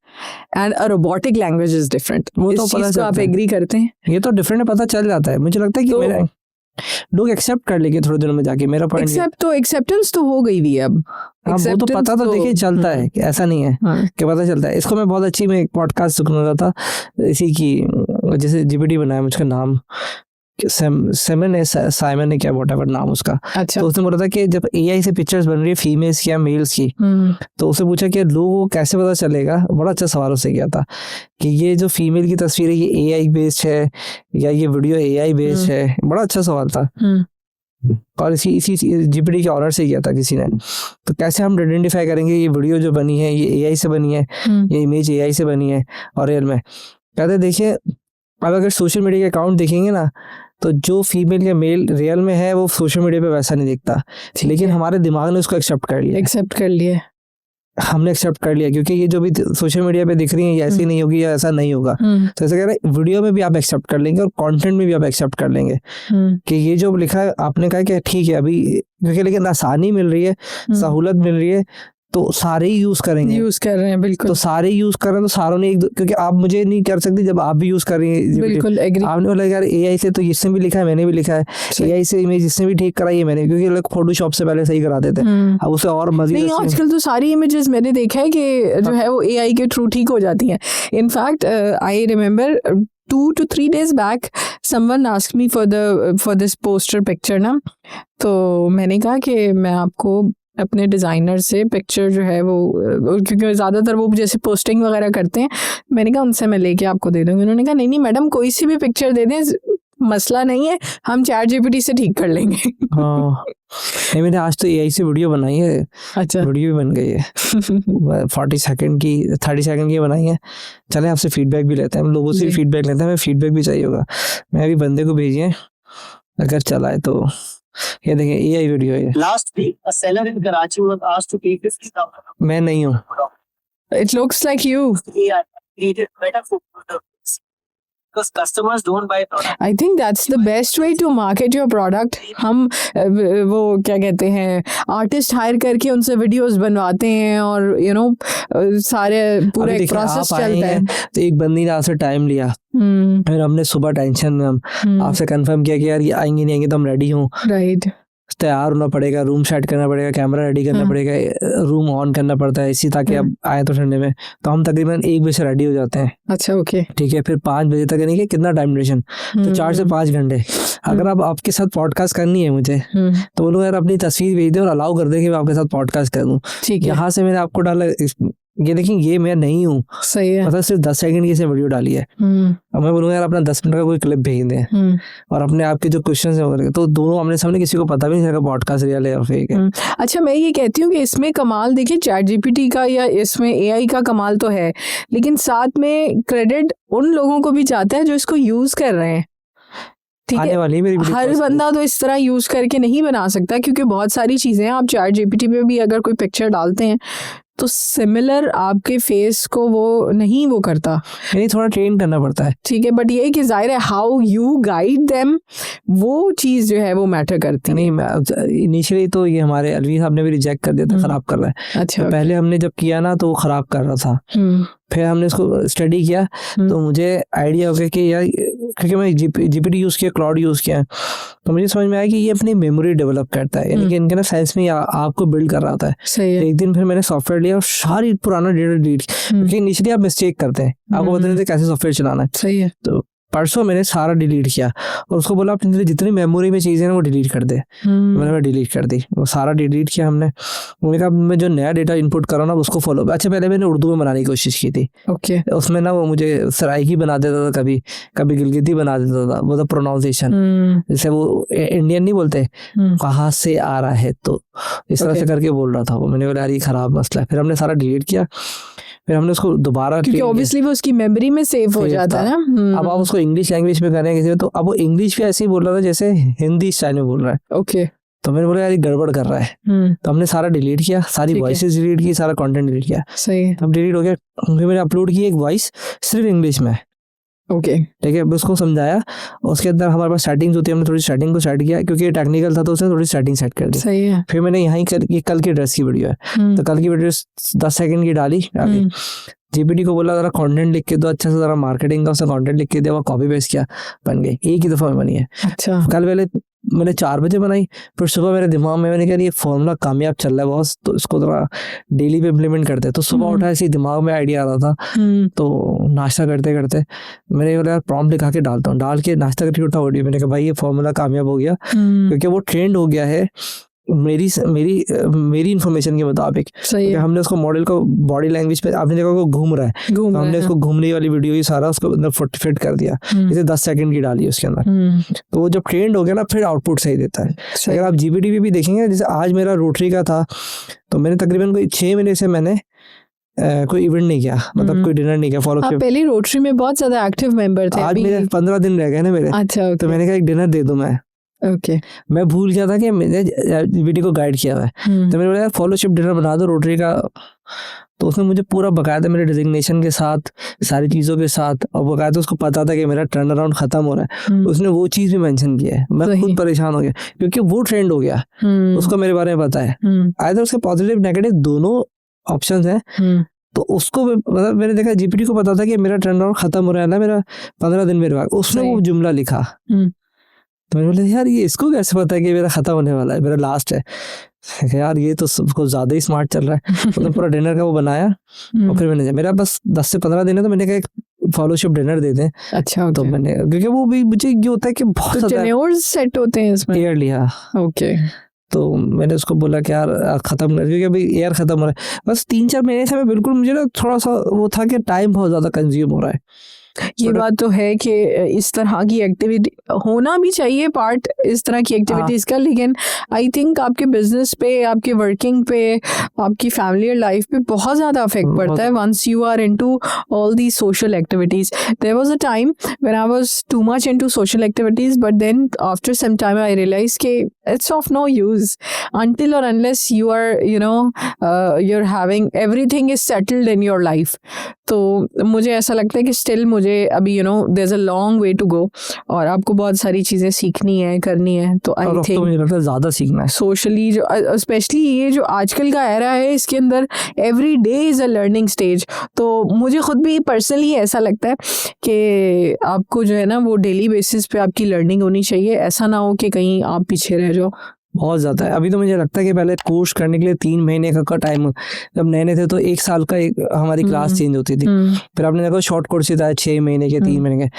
and a robotic language is different. वो तो इस चीज को आप एग्री करते हैं? ये तो डिफरेंट पता चल जाता है, मुझे लगता है कि मेरा लोग एक्सेप्ट कर लेंगे थोड़े दिनों में जाके। मेरा पॉइंट तो एक्सेप्टेंस तो हो गई हुई है अब। हाँ, वो तो पता तो देखिए चलता है, ऐसा नहीं है कि पता चलता है। इसको मैं बहुत अच्छी में एक पॉडकास्ट सुन रहा था इसी की, जैसे जीपीटी बनाया, मुझका नाम साइमन ने क्या व्हाटएवर नाम उसका। अच्छा। तो उसने बोला था कि जब एआई से पिक्चर्स बन रही है फीमेल्स की या मेल्स की, तो उसे पूछा कि लोगों को कैसे पता चलेगा, बड़ा अच्छा सवाल उससे किया था कि ये जो फीमेल की तस्वीर है ये एआई बेस्ड है या ये वीडियो एआई बेस्ड है। बड़ा अच्छा सवाल था और इसी जीपीटी के ऑनर से किया था किसी ने। तो कैसे हम आइडेंटिफाई करेंगे ये वीडियो जो बनी है ये एआई से बनी है, ये इमेज एआई से बनी है और रियल में। कहते देखिए अब अगर सोशल मीडिया के अकाउंट देखेंगे ना, तो जो फीमेल या मेल रियल में है वो सोशल मीडिया पे वैसा नहीं दिखता, लेकिन हमारे दिमाग ने उसको एक्सेप्ट कर लिया, हमने एक्सेप्ट कर लिया, क्योंकि ये जो भी सोशल मीडिया पे दिख रही है ये ऐसी नहीं होगी या ऐसा नहीं होगा। तो ऐसा कह रहे हैं वीडियो में भी आप एक्सेप्ट कर लेंगे और कंटेंट में भी आप एक्सेप्ट कर लेंगे कि ये जो लिखा है आपने कहा कि ठीक है अभी, क्योंकि लेकिन आसानी मिल रही है, सहूलत मिल रही है, तो सारे ही यूज करेंगे, यूज कर रहे हैं। बिल्कुल, तो सारे यूज कर रहे हैं, तो सारों ने क्योंकि आप मुझे नहीं कर सकती जब आप भी यूज कर रही हैं। बिल्कुल एग्री। आपने बोला यार एआई से तो इसने भी लिखा है, मैंने भी लिखा है, एआई से इमेज इसने भी ठीक कराई है मैंने, क्योंकि लोग फोटोशॉप से पहले सही कराते थे, अब उसे और मजीद नहीं, आजकल तो सारी इमेजेस मैंने देखा है कि जो है वो एआई के थ्रू ठीक हो जाती हैं। In fact I remember 2 to 3 days back someone asked me for this poster picture ना, तो मैंने कहा कि मैं आपको अपने डिज़ाइनर से पिक्चर जो है वो, क्योंकि ज़्यादातर वो जैसे पोस्टिंग वगैरह करते हैं, मैंने कहा उनसे मैं लेके आपको दे दूँगी। उन्होंने कहा नहीं मैडम कोई सी भी पिक्चर दे दें, मसला नहीं है, हम चैट जीपीटी से ठीक कर लेंगे। हाँ नहीं, मैंने आज तो एआई से वीडियो बनाई है। अच्छा, वीडियो भी बन गई है 40 सेकंड की 30 सेकंड की बनाई है। चले आपसे फीडबैक भी लेते हैं, हम लोगों से भी फीडबैक लेते हैं, हमें फीडबैक भी चाहिए होगा। मैं अभी बंदे को भेजिए अगर चला है तो। ये देखिए एआई वीडियो है। Last week, a seller in Karachi was asked to pay 50,000. मैं नहीं हूँ। It looks like you. AI created better food products because customers don't buy products. I think that's the best way to market your product. हम वो क्या कहते हैं, artist higher करके उनसे वीडियोस बनवाते हैं और सारे पूरा एक प्रोसेस चलता है। तो एक बंदी ने आपसे टाइम लिया, फिर हमने सुबह टेंशन में हम आपसे कंफर्म किया कि यार ये आएंगे नहीं आएंगे, तो हम रेडी हूँ, राइट, तैयार होना पड़ेगा, रूम सेट करना पड़ेगा, कैमरा रेडी करना पड़ेगा, रूम ऑन करना पड़ता है इसी, ताकि अब आए तो ठंडे में। तो हम तकरीबन 1 बजे से रेडी हो जाते हैं। अच्छा ओके, ठीक है। फिर 5 बजे तक, यानी कि कितना टाइम ड्यूरेशन, तो 4 से 5 घंटे। अगर आप आपके साथ पॉडकास्ट करनी है मुझे, तो बोलो यार अपनी तस्वीर भेज दे और अलाउ कर दे कि मैं आपके साथ पॉडकास्ट कर दूं। ठीक है, यहाँ से मैंने आपको डाला ये देखिए ये मैं नहीं हूँ, सही है। मतलब सिर्फ 10 सेकंड की इसने वीडियो डाली है। अब मैं बोलूँगा यार अपना 10 मिनट का कोई क्लिप भेज दें और अपने आप के जो क्वेश्चन है वगैरह, तो दोनों आमने सामने किसी को पता भी नहीं चलेगा पॉडकास्ट रियल है और फेक है। अच्छा, मैं ये कहती हूँ कि इसमें कमाल देखिए चैट जीपीटी का या इसमें एआई का कमाल तो है, लेकिन साथ में क्रेडिट उन लोगों को भी जाता है जो इसको यूज कर रहे हैं। ठीक आने है, वाली मेरी वीडियो हर बंदा तो इस तरह यूज करके नहीं बना सकता, क्योंकि बहुत सारी चीजें आप चैट जीपीटी पे भी अगर कोई पिक्चर डालते हैं तो सिमिलर आपके फेस को वो नहीं वो करता, नहीं थोड़ा ट्रेन करना पड़ता है। ठीक है, बट ये कि जाहिर है हाउ यू गाइड देम वो चीज जो है वो मैटर करती है। नहीं, इनिशियली तो ये हमारे अलवी साहब ने भी रिजेक्ट कर दिया था, खराब कर रहा है। अच्छा, तो पहले हमने जब किया ना तो वो खराब कर रहा था, फिर हमने इसको स्टडी किया तो मुझे आइडिया हो गया कि यार, क्योंकि मैं जीपीटी यूज़ किया, क्लाउड यूज़ किया, तो मुझे समझ में आया कि ये अपनी मेमोरी डेवलप करता है, यानी कि इनके ना साइंस में आपको बिल्ड कर रहा होता है। सही है। एक दिन फिर मैंने सॉफ्टवेयर लिया और सारी पुराना डेटा डिलीट, क्योंकि इनिशियली आप मिस्टेक करते हैं, आपको पता नहीं था कैसे सॉफ्टवेयर चलाना है। सही है। तो परसों मैंने सारा डिलीट किया और उसको बोला अपनी जितनी मेमोरी में चीज़ें हैं वो डिलीट कर दे। मैंने डिलीट कर दी, वो सारा डिलीट किया हमने। उन्होंने कहा मैं जो नया डेटा इनपुट कर रहा हूँ ना उसको फॉलो। अच्छा, पहले मैंने उर्दू में बनाने की कोशिश की थी। ओके। उसमें ना वो मुझे सराइकी बना देता था, कभी कभी गिलगिती बना देता था, वो तो प्रोनाउंसिएशन जैसे वो इंडियन नहीं बोलते, कहाँ से आ रहा है, तो इस तरह से करके बोल रहा था वो। मैंने बोला यार ये खराब मसला है, फिर हमने सारा डिलीट किया, फिर हमने उसको दोबारा, क्योंकि ऑब्वियसली वो उसकी मेमोरी में सेव हो जाता है ना। अब आप उसको इंग्लिश लैंग्वेज में करें किसी, तो अब वो इंग्लिश भी ऐसे ही बोल रहा था जैसे हिंदी स्टाइल में बोल रहा है। ओके। तो मैंने बोला यार ये गड़बड़ कर रहा है, तो हमने सारा डिलीट किया, सारी वॉइसेस डिलीट की, सारा कंटेंट डिलीट किया। सही है। तब डिलीट हो गया, फिर मैंने अपलोड की एक वॉइस सिर्फ इंग्लिश में। ओके, ठीक है, उसको समझाया, उसके अंदर हमारे पास सेटिंग्स होती है, हमने थोड़ी सेटिंग को सेट किया, क्योंकि ये टेक्निकल था तो उसने थोड़ी सेटिंग सेट कर दी। सही है। फिर मैंने यहाँ ये कल की ड्रेस की वीडियो है, तो कल की वीडियो 10 सेकंड की डाली, जीपीटी को बोला जरा कंटेंट लिख के दो अच्छा से, जरा मार्केटिंग का उसने कंटेंट लिख के दिया, वो कॉपी पेस्ट किया, बन गई, एक ही दफा में बनी है। अच्छा। कल पहले मैंने 4 बजे बनाई, फिर सुबह मेरे दिमाग में मैंने कहा ये फॉर्मूला कामयाब चल रहा है बॉस, तो इसको जरा डेली पे इम्प्लीमेंट करते हैं। तो सुबह उठा ऐसे दिमाग में आइडिया आ रहा था, तो नाश्ता करते करते मैंने बोला यार प्रॉम्प्ट लिखा के डालता हूँ, डाल के नाश्ता करके उठा ऑडियो, मैंने कहा भाई ये फॉर्मूला कामयाब हो गया, क्योंकि वो ट्रेंड हो गया है मेरी इन्फॉर्मेशन के मुताबिक। हमने उसको मॉडल को बॉडी लैंग्वेज पे, आपने देखा वो घूम रहा है, तो हमने उसको घूमने वाली वीडियो ही सारा उसको अंदर फिट कर दिया, जैसे 10 सेकंड की डाली उसके अंदर। तो वो जब ट्रेंड हो गया ना फिर आउटपुट सही देता है। अगर आप जीपीटी भी देखेंगे, जैसे आज मेरा रोटरी का था, तो मैंने तकरीबन कोई 6 महीने से मैंने कोई इवेंट नहीं किया, मतलब कोई डिनर नहीं किया, फॉलो आप पहले रोटरी में बहुत ज्यादा एक्टिव मेंबर थे। आज मेरे 15 दिन रह गए ना मेरे। अच्छा, तो मैंने कहा एक डिनर दे दूं मैं। ओके। मैं भूल गया था कि मैंने जीपीटी को गाइड किया है, तो मैंने बोला फॉलोशिप डिनर बना दो रोटरी का। तो उसने मुझे पूरा बकायदा मेरे डिजिग्नेशन के साथ, सारी चीज़ों के साथ, और बकायदा उसको पता था कि मेरा टर्न अराउंड खत्म हो रहा है, उसने वो चीज़ भी मेंशन किया है। मैं खुद परेशान हो गया क्योंकि वो ट्रेंड हो गया, उसको मेरे बारे में पता है। आइदर उसके पॉजिटिव नेगेटिव दोनों ऑप्शंस हैं, तो उसको मतलब मैंने देखा जीपीटी को पता था कि मेरा टर्न अराउंड खत्म हो रहा है ना, मेरा 15 दिन मेरे बाद, उसने वो जुमला लिखा। तो मैंने बोला यार ये इसको कैसे पता है कि मेरा खत्म होने वाला है, मेरा लास्ट है। यार ये तो कुछ ज्यादा ही स्मार्ट चल रहा है। तो पूरा डिनर का वो बनाया, और फिर मैंने मेरा बस 10 से 15 दिन है, तो मैंने कहा एक फॉलोशिप डिनर दे दें। अच्छा, तो मैंने, क्योंकि वो भी मुझे ये होता है कि बहुत ज्यादा सेट होते हैं इसमें, एयर लिया। ओके। तो मैंने उसको बोला कि यार खत्म कर, क्योंकि अभी एयर खत्म हो रहा है, बस 3-4 महीने से मैं बिल्कुल, मुझे ना थोड़ा सा वो था कि टाइम बहुत ज्यादा कंज्यूम हो रहा है। ये बात तो है कि इस तरह की एक्टिविटी होना भी चाहिए, पार्ट इस तरह की एक्टिविटीज का, लेकिन आई थिंक आपके बिजनेस पे, आपके वर्किंग पे, आपकी फैमिली लाइफ पे बहुत ज़्यादा इफेक्ट पड़ता है once you are into all the social activities. There was a time when I was too much into social activities, but then after some time I realise कि it's of no use until or unless you are you're having everything is settled in your life. तो मुझे ऐसा लगता है कि still मुझे अभी there's a long way to go, और आपको बहुत सारी चीज़ें सीखनी है, करनी है। तो आई थिंक मुझे लगता है ज़्यादा सीखना है सोशली, जो स्पेशली ये जो आजकल का एरा है, इसके अंदर every day is a learning stage. तो मुझे खुद भी पर्सनली ऐसा लगता है कि आपको जो है ना वो डेली बेसिस पे आपकी लर्निंग होनी चाहिए, ऐसा ना हो कि कहीं आप पीछे रह जाओ। बहुत ज़्यादा है। अभी तो मुझे लगता है कि पहले कोर्स करने के लिए 3 महीने का टाइम, जब नए थे तो 1 साल का हमारी क्लास चेंज होती थी। फिर आपने देखा शॉर्ट कोर्सेज आए 6 महीने के, 3 महीने के,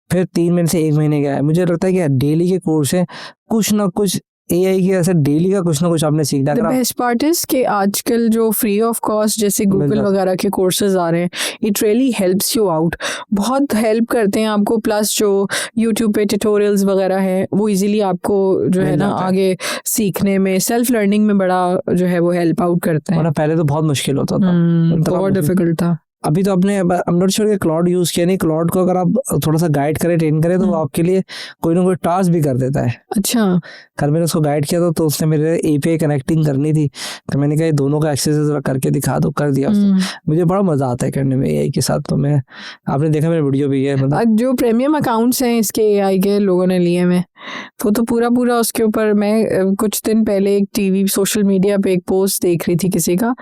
फिर 3 महीने से 1 महीने का है। मुझे लगता है कि डेली के कोर्स है, कुछ ना कुछ एआई की ऐसे डेली का कुछ ना कुछ आपने सीखना। द बेस्ट पार्ट इज कि आजकल जो फ्री ऑफ कॉस्ट जैसे गूगल वगैरह के कोर्सेज आ रहे हैं, it really helps you out, बहुत हेल्प करते हैं आपको। प्लस जो यूट्यूब पे ट्यूटोरियल्स वगैरह हैं वो इजीली आपको जो है ना आगे सीखने में, सेल्फ लर्निंग में बड़ा जो है वो हेल्प आउट करते हैं। पहले तो बहुत मुश्किल होता था, बहुत डिफिकल्ट था। अभी तो आपने I'm not sure कि क्लाउड यूज किया नहीं, क्लाउड को अगर आप थोड़ा सा गाइड करें, ट्रेन करें, तो वो आपके लिए कोई ना कोई टास्क भी कर देता है। अच्छा, कल मैंने उसको गाइड किया था, तो उसने मेरे एपीआई कनेक्टिंग करनी थी, तो मैंने कहा ये दोनों का एक्सेस जरा करके दिखा दो, कर दिया उसने। मुझे बड़ा मजा आता है करने में एआई के साथ। तो मैं, आपने देखा मेरे वीडियो भी है, मतलब जो प्रीमियम अकाउंट्स हैं इसके एआई के लोगों ने लिए हैं, वो तो पूरा उसके ऊपर। मैं कुछ दिन पहले एक टीवी सोशल मीडिया पे एक पोस्ट देख रही थी किसी का,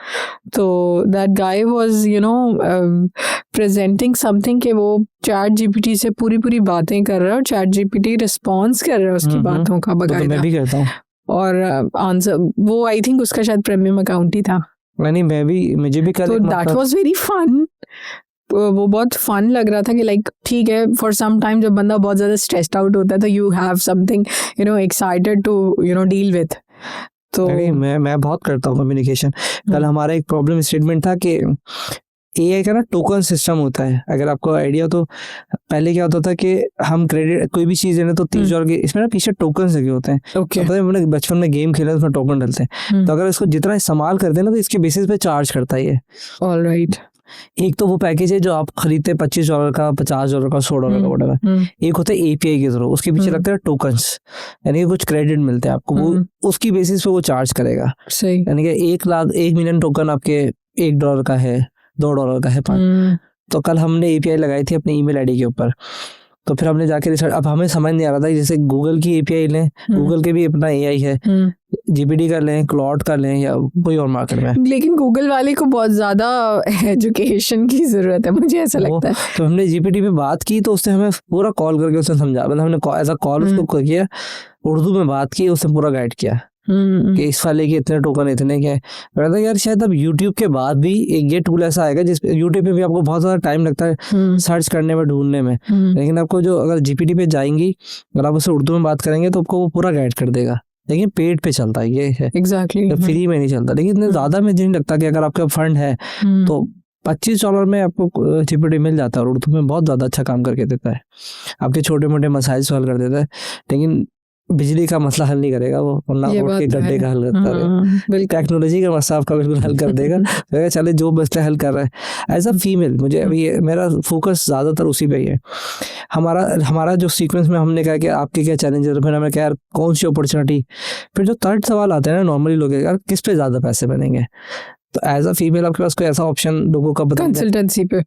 तो that guy was you know presenting something कि वो चैट जीपीटी से पूरी बातें कर रहा है और चैट जीपीटी रिस्पॉन्स कर रहा है उसकी बातों का तो मैं भी करता हूँ। और आंसर वो आई थिंक उसका शायद प्रीमियम अकाउंट ही था। नहीं, मुझे भी कर, तो दैट वाज वेरी फन। वो बहुत फन लग रहा था कि लाइक ठीक है, फॉर सम टाइम जब बंदा बहुत ज़्यादा स्ट्रेस्ड आउट होता है तो you have something you know excited to you know deal with. तो मैं बहुत करता हूँ कम्युनिकेशन। कल हमारा एक प्रॉब्लम स्टेटमेंट था कि एआई का ना टोकन सिस्टम होता है, अगर आपको आइडिया। तो पहले क्या होता था कि हम क्रेडिट कोई भी चीज है ना तो 30,000 के इसमें ना पीछे टोकन लगे होते हैं। ओके, तो हमने बचपन में गेम खेला उसमें टोकन डलते हैं, तो अगर इसको जितना इस्तेमाल करते हैं ना तो इसके बेसिस पे चार्ज करता है ये। ऑलराइट। एक तो वो पैकेज है जो आप खरीदते हैं $25 का, $50 का, $100 का, वhatever। एक होता है एपीआई के थ्रू, उसके पीछे लगता है टोकन्स, यानी कि कुछ क्रेडिट मिलते हैं आपको, वो उसकी बेसिस पे वो चार्ज करेगा। सही। यानी कि 1 मिलियन टोकन आपके $1 का है, $2 का है, 5। तो कल हमने एपीआई लगाई थी अपने ईमेल आईडी के ऊपर, तो फिर हमने जाके रिसर्च, अब हमें समझ नहीं आ रहा था जैसे गूगल की एपीआई लें, गूगल के भी अपना एआई है, जीपीटी का लें, क्लाउड का लें, या कोई और मार्केट में। लेकिन गूगल वाले को बहुत ज्यादा एजुकेशन की जरूरत है, मुझे ऐसा लगता है। तो हमने जीपीटी पे बात की, तो उसने हमें पूरा कॉल करके उसने समझा, मतलब हमने एज अ कॉल उसको किया, उर्दू में बात की, उसने पूरा गाइड किया कि इस वाले के इतने टोकन, इतने के। कहता यार शायद अब यूट्यूब के बाद भी एक ये टूल ऐसा आएगा जिस यूट्यूब पे भी आपको बहुत ज़्यादा टाइम लगता है सर्च करने में, ढूंढने में, लेकिन आपको जो अगर जीपीटी पे जाएंगी, अगर आप उससे उर्दू में बात करेंगे तो आपको वो पूरा गाइड कर देगा। लेकिन पेड पे चलता है, ये है एग्जैक्टली, फ्री में नहीं चलता। लेकिन इतने ज़्यादा मुझे नहीं लगता कि अगर आपका फंड है तो $25 में आपको जीपीटी मिल जाता है, और उर्दू में बहुत ज़्यादा अच्छा काम करके देता है, आपके छोटे मोटे मसाइल सॉल्व कर देता है। लेकिन बिजली का मसला हल नहीं करेगा वो, वरना रोड के गड्ढे का हल करता है। टेक्नोलॉजी का मसला आपका बिल्कुल हल कर देगा। चले जो मसले हल कर रहा है। एज अ फीमेल मुझे अभी मेरा फोकस ज़्यादातर उसी पे ही है। हमारा जो सीक्वेंस में हमने कहा कि आपके क्या चैलेंजेस, फिर हमें क्या कौन सी अपॉर्चुनिटी, फिर जो थर्ड सवाल आता है ना नॉर्मली लोग, यार किस पे ज़्यादा पैसे बनेंगे। तो एज अ फीमेल आपके पास कोई ऐसा ऑप्शन लोगों का बताएं, कंसल्टेंसी पे।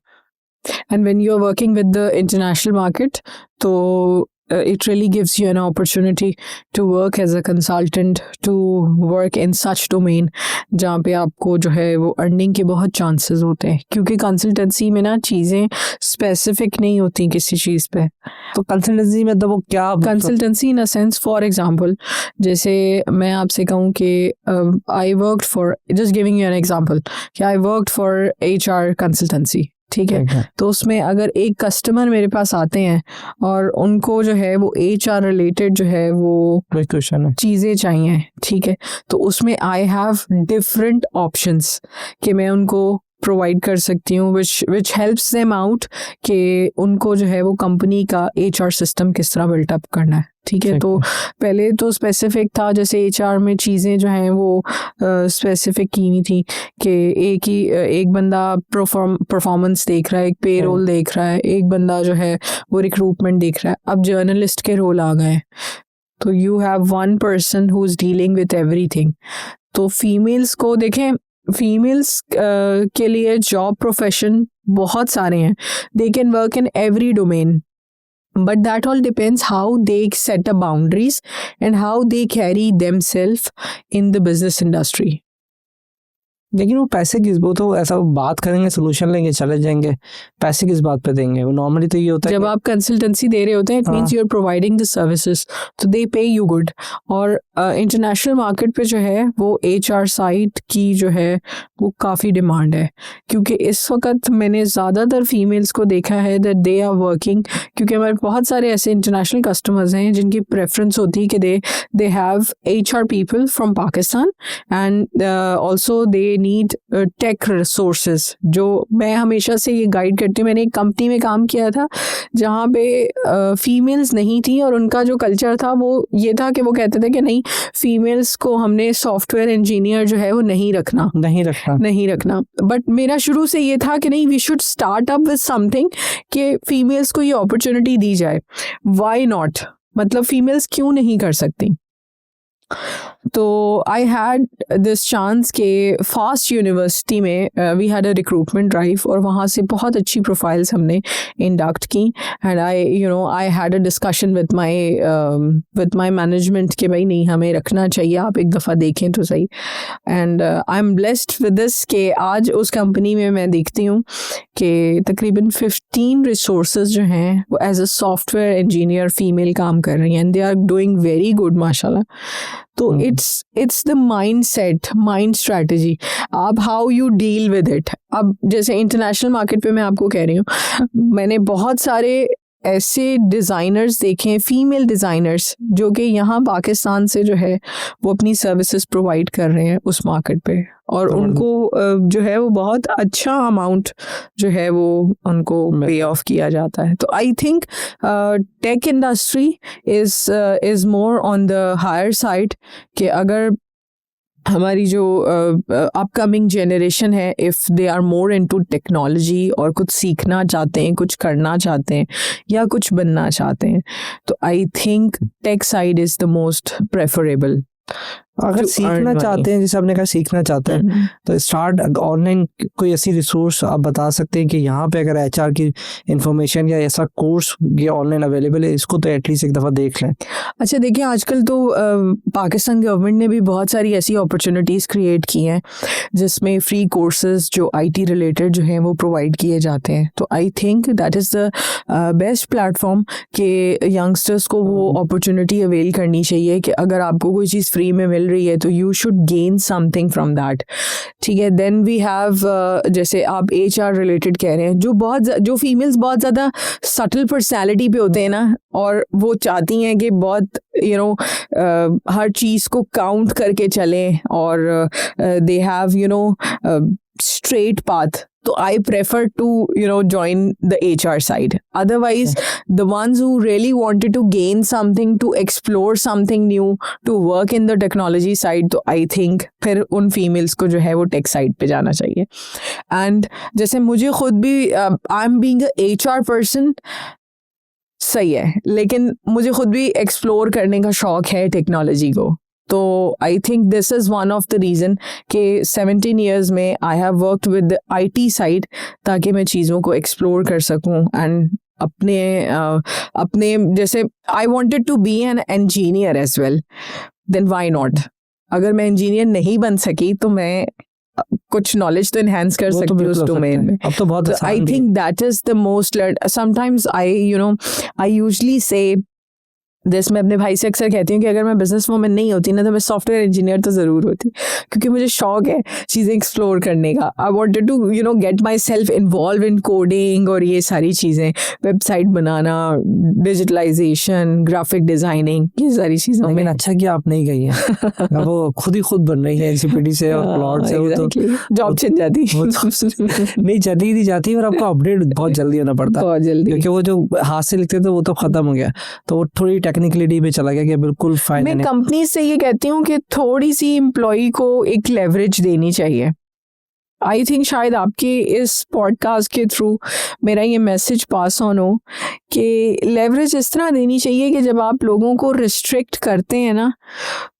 And when you are working with the international market, तो it really gives you an opportunity to work as a consultant, to work in such domain जहाँ पे आपको जो है वो अर्निंग के बहुत चांसेस होते हैं, क्योंकि कंसल्टेंसी में ना चीज़ें स्पेसिफिक नहीं होती किसी चीज़ पे। तो कंसल्टेंसी में तो वो क्या, consultancy in a sense, for example जैसे मैं आपसे कहूँ कि I worked for, just giving you an example, कि I worked for HR consultancy, ठीक है। तो उसमें अगर एक कस्टमर मेरे पास आते हैं और उनको जो है वो HR रिलेटेड जो है वो चीज़ें चाहिए, ठीक है, तो उसमें आई हैव डिफरेंट ऑप्शंस कि मैं उनको प्रोवाइड कर सकती हूँ, विच हेल्प्स देम आउट कि उनको जो है वो कंपनी का HR सिस्टम किस तरह बिल्टअप करना है, ठीक है। तो पहले तो स्पेसिफिक था, जैसे HR में चीज़ें जो हैं वो स्पेसिफिक की हुई थी कि एक बंदा परफॉर्मेंस देख रहा है, एक पे रोल देख रहा है, एक बंदा जो है वो रिक्रूटमेंट देख रहा है। अब जर्नलिस्ट के रोल आ गए, तो you have one person who is dealing with everything. तो फीमेल्स को देखें, फीमेल्स के लिए जॉब प्रोफेशन बहुत सारे हैं, they can work in every domain, but that all depends how they set up boundaries and how they carry themselves in the business industry. लेकिन वो पैसे किस, वो तो ऐसा बात करेंगे, सोल्यूशन लेंगे, चले जाएंगे, पैसे किस बात पे देंगे? वो नॉर्मली तो ये होता है जब आप कंसल्टेंसी दे रहे होते हैं, it means you are providing the services, तो दे पे यू गुड। और इंटरनेशनल मार्केट पे जो है वो HR साइड की जो है वो काफ़ी डिमांड है, क्योंकि इस वक्त मैंने ज़्यादातर फीमेल्स को देखा है दैट दे आर वर्किंग, क्योंकि हमारे बहुत सारे ऐसे इंटरनेशनल कस्टमर्स हैं जिनकी प्रेफरेंस होती है कि they have HR people from Pakistan and also they need tech resources. जो मैं हमेशा से ये गाइड करती हूँ, मैंने एक कंपनी में काम किया था जहाँ पे फीमेल्स नहीं थी, और उनका जो कल्चर था वो ये था कि वो कहते थे कि नहीं, फीमेल्स को हमने सॉफ्टवेयर इंजीनियर जो है वो नहीं रखना। बट मेरा शुरू से ये था कि नहीं, we should start up with something कि फीमेल्स को ये अपॉर्चुनिटी दी जाए। व्हाई नॉट, मतलब फीमेल्स क्यों नहीं कर सकती? तो आई हैड दिस चांस के फास्ट यूनिवर्सिटी में we had a recruitment drive, और वहाँ से बहुत अच्छी प्रोफाइल्स हमने इंडक्ट की। And I had a discussion with my management कि भाई नहीं, हमें रखना चाहिए, आप एक दफ़ा देखें तो सही। And I am blessed with this कि आज उस कंपनी में मैं देखती हूँ कि तकरीबन 15 रिसोर्सेज जो हैं वो as a software engineer female काम कर रही हैं, and they are doing very good माशाल्लाह। तो इट्स द माइंड स्ट्रैटेजी, आप how you deal with it. अब जैसे इंटरनेशनल मार्केट पे मैं आपको कह रही हूँ, मैंने बहुत सारे ऐसे डिज़ाइनर्स देखे हैं, फीमेल डिज़ाइनर्स, जो कि यहाँ पाकिस्तान से जो है वो अपनी सर्विसेज प्रोवाइड कर रहे हैं उस मार्केट पे, और उनको जो है वो बहुत अच्छा अमाउंट जो है वो उनको पे ऑफ किया जाता है। तो I think tech industry is more on the higher side, कि अगर हमारी जो अपकमिंग जनरेशन है, if they are more into technology और कुछ सीखना चाहते हैं, कुछ करना चाहते हैं या कुछ बनना चाहते हैं, तो I think tech side is the most preferable. अगर सीखना चाहते हैं, जैसे आपने कहा सीखना चाहते हैं, तो स्टार्ट ऑनलाइन कोई ऐसी रिसोर्स आप बता सकते हैं कि यहाँ पे अगर HR की इंफॉर्मेशन या ऐसा कोर्स ये ऑनलाइन अवेलेबल है, इसको तो एटलीस्ट एक दफ़ा देख लें। अच्छा देखिए, आजकल तो पाकिस्तान गवर्नमेंट ने भी बहुत सारी ऐसी अपॉर्चुनिटीज़ क्रिएट की हैं जिसमें फ्री कोर्सेज जो IT रिलेटेड जो हैं वो प्रोवाइड किए जाते हैं। तो I think that is the best platform कि यंगस्टर्स को वो अपॉर्चुनिटी अवेल करनी चाहिए कि अगर आपको कोई चीज़ फ्री में मिल रही है तो you should gain something from that. ठीक है, देन वी हैव जैसे आप HR रिलेटेड कह रहे हैं, जो फीमेल्स बहुत ज़्यादा सटल पर्सनैलिटी पे होते हैं ना, और वो चाहती हैं कि बहुत हर चीज़ को काउंट करके चलें, और they have straight path. So I prefer to join the HR side. Otherwise, the ones who really wanted to gain something, to explore something new, to work in the technology side, तो I think फिर उन females को जो है वो tech side पे जाना चाहिए। And जैसे मुझे खुद भी I'm being a HR person, सही है, लेकिन मुझे खुद भी एक्सप्लोर करने का शौक है टेक्नोलॉजी को। तो I think this is one of the reason कि 17 ईयर्स में I have worked with IT side, ताकि मैं चीज़ों को एक्सप्लोर कर सकूं एंड अपने जैसे I wanted to be an engineer as well, then why not. अगर मैं इंजीनियर नहीं बन सकी तो मैं कुछ नॉलेज तो इनहेंस कर सकती हूँ उस डोमेन में। अब तो बहुत I think that is the most learn. Sometimes I usually से दिस, मैं अपने भाई से अक्सर कहती हूँ कि अगर मैं बिजनेस वूमन नहीं होती ना तो मैं सॉफ्टवेयर इंजीनियर तो ज़रूर होती, क्योंकि मुझे शौक है चीज़ें एक्सप्लोर करने का। I wanted to get my self involve in coding और ये सारी चीज़ें, वेबसाइट बनाना, डिजिटलाइजेशन, ग्राफिक डिज़ाइनिंग, ये सारी चीज़ें। लेकिन अच्छा कि आप नहीं गई है, वो खुद ही बन रही है LCPD से और प्लॉट से, वो तो जॉब छिन जाती नहीं चली नहीं जाती, और आपको अपडेट बहुत जल्दी होना पड़ता, बहुत जल्दी, क्योंकि वो जो हाथ से लिखते थे वो तो खत्म हो गया, तो वो थोड़ी टेक्निकलिटी में चला गया कि बिल्कुल फाइन। मैं कंपनी से ये कहती हूँ कि थोड़ी सी एम्प्लॉय को एक लेवरेज देनी चाहिए। आई थिंक शायद आपके इस पॉडकास्ट के थ्रू मेरा ये मैसेज पास ऑन हो कि लेवरेज इस तरह देनी चाहिए कि जब आप लोगों को रिस्ट्रिक्ट करते हैं ना,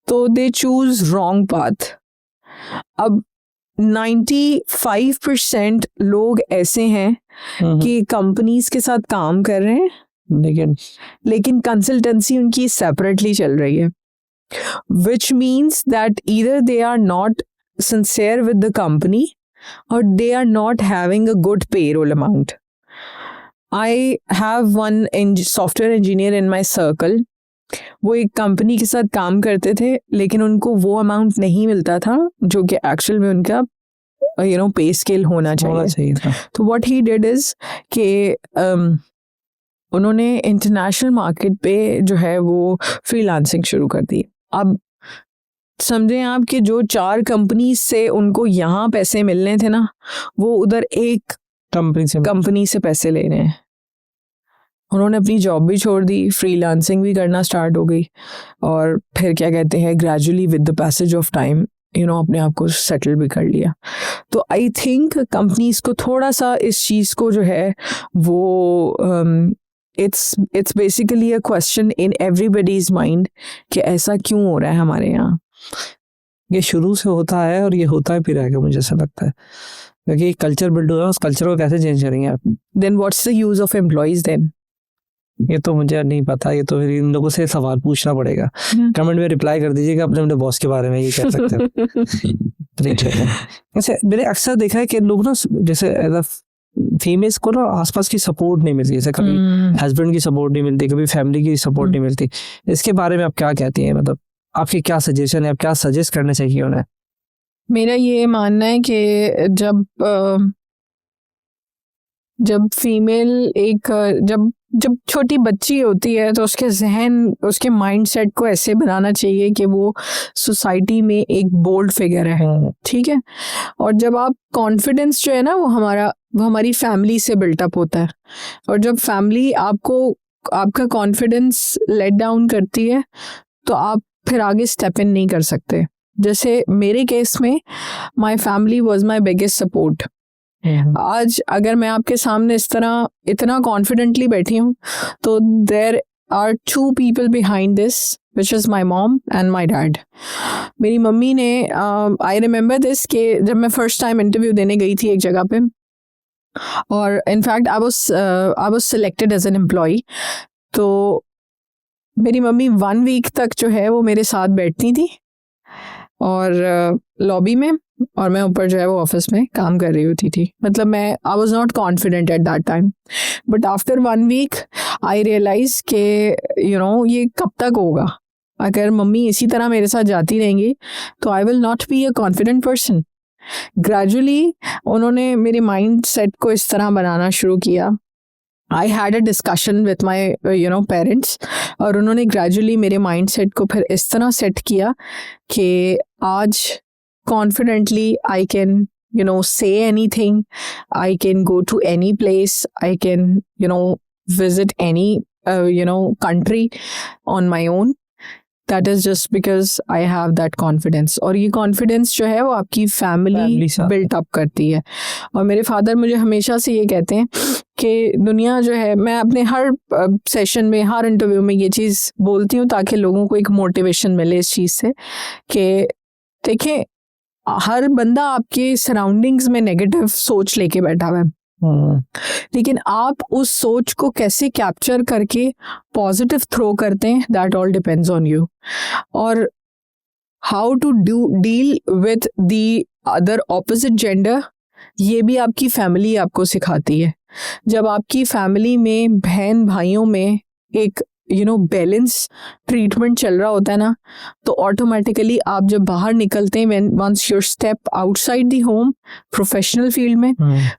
तो दे चूज रॉन्ग पाथ। अब 95% लोग ऐसे हैं कि कंपनीज के साथ काम कर रहे हैं, लेकिन कंसल्टेंसी उनकी सेपरेटली चल रही है, which means that either they are not sincere with the company or they are not having a good payroll amount. I have one software engineer in my circle. वो एक कंपनी के साथ काम करते थे लेकिन उनको वो अमाउंट नहीं मिलता था जो कि एक्चुअल में उनका पे स्केल होना चाहिए था. तो व्हाट ही डिड इज कि उन्होंने इंटरनेशनल मार्केट पे जो है वो फ्रीलांसिंग शुरू कर दी. अब समझें आप कि जो 4 कंपनी से उनको यहाँ पैसे मिलने थे ना, वो उधर एक कंपनी से पैसे ले रहे हैं. उन्होंने अपनी जॉब भी छोड़ दी, फ्रीलांसिंग भी करना स्टार्ट हो गई और फिर क्या कहते हैं gradually with the passage of time अपने आप को सेटल भी कर लिया. तो आई थिंक कंपनीज को थोड़ा सा इस चीज़ को जो है वो it's basically a question in everybody's mind कि ऐसा क्यों हो रहा है हमारे यहाँ. ये शुरू से होता है और ये होता है फिर रहेगा, मुझे ऐसा लगता है, क्योंकि कल्चर बिल्ड हुआ है, उस कल्चर को कैसे चेंज करेंगे आप. Then what's the use of employees then? ये तो मुझे नहीं पता, ये तो फिर इन लोगों से सवाल पूछना पड़ेगा. कमेंट में रिप्लाई कर दीजिएगा अपने बॉस के बारे में, ये कह सकते हैं. वैसे मैंने अक्सर देखा है कि लोग ना जैसे फीमेल्स को ना आसपास की सपोर्ट नहीं मिलती, जैसे कभी हस्बैंड की सपोर्ट नहीं मिलती, कभी फैमिली की सपोर्ट नहीं मिलती. इसके बारे में आप क्या कहती हैं, मतलब आपके क्या सजेशन है, आप क्या सजेस्ट करना चाहिए उन्हें? मेरा ये मानना है कि जब फीमेल जब छोटी बच्ची होती है तो उसके जहन, उसके माइंडसेट को ऐसे बनाना चाहिए कि वो सोसाइटी में एक बोल्ड फिगर है, ठीक है. और जब आप कॉन्फिडेंस जो है ना वो हमारी फैमिली से बिल्टअप होता है. और जब फैमिली आपका कॉन्फिडेंस लेट डाउन करती है तो आप फिर आगे स्टेप इन नहीं कर सकते. जैसे मेरे केस में my family was my biggest support. आज अगर मैं आपके सामने इस तरह इतना कॉन्फिडेंटली बैठी हूँ तो there are 2 people behind this, which is my mom and my dad. मेरी मम्मी ने आई रिमेम्बर दिस कि जब मैं फर्स्ट टाइम इंटरव्यू देने गई थी एक जगह पे, और in fact I was selected as an employee, तो मेरी मम्मी 1 वीक तक जो है वो मेरे साथ बैठती थी और लॉबी में, और मैं ऊपर जो है वो ऑफिस में काम कर रही होती थी. मतलब मैं I was not confident at that time, but after 1 week I realise के ये कब तक होगा. अगर मम्मी इसी तरह मेरे साथ जाती रहेंगी तो I will not be a confident person. Gradually उन्होंने मेरे माइंड सेट को इस तरह बनाना शुरू किया. आई had a discussion with my parents, और उन्होंने ग्रेजुअली मेरे माइंड सेट को फिर इस तरह सेट किया कि आज confidently I can say anything, I can go to any place, I can visit any country on my own. That is just because I have that confidence. और ये confidence जो है वो आपकी फैमिली बिल्ट अप करती है. और मेरे फादर मुझे हमेशा से ये कहते हैं कि दुनिया जो है, मैं अपने हर सेशन में, हर इंटरव्यू में ये चीज़ बोलती हूँ ताकि लोगों को एक मोटिवेशन मिले इस चीज़ से कि देखें, हर बंदा आपके सराउंडिंग्स में नेगेटिव सोच लेके बैठा हुआ है, लेकिन आप उस सोच को कैसे कैप्चर करके पॉजिटिव थ्रो करते हैं, that all depends on you. और how to deal with the other opposite gender, ये भी आपकी फैमिली आपको सिखाती है. जब आपकी फैमिली में बहन भाइयों में एक बैलेंस ट्रीटमेंट चल रहा होता है ना, तो ऑटोमेटिकली आप जब बाहर निकलते हैं, when once your step outside the home professional field में,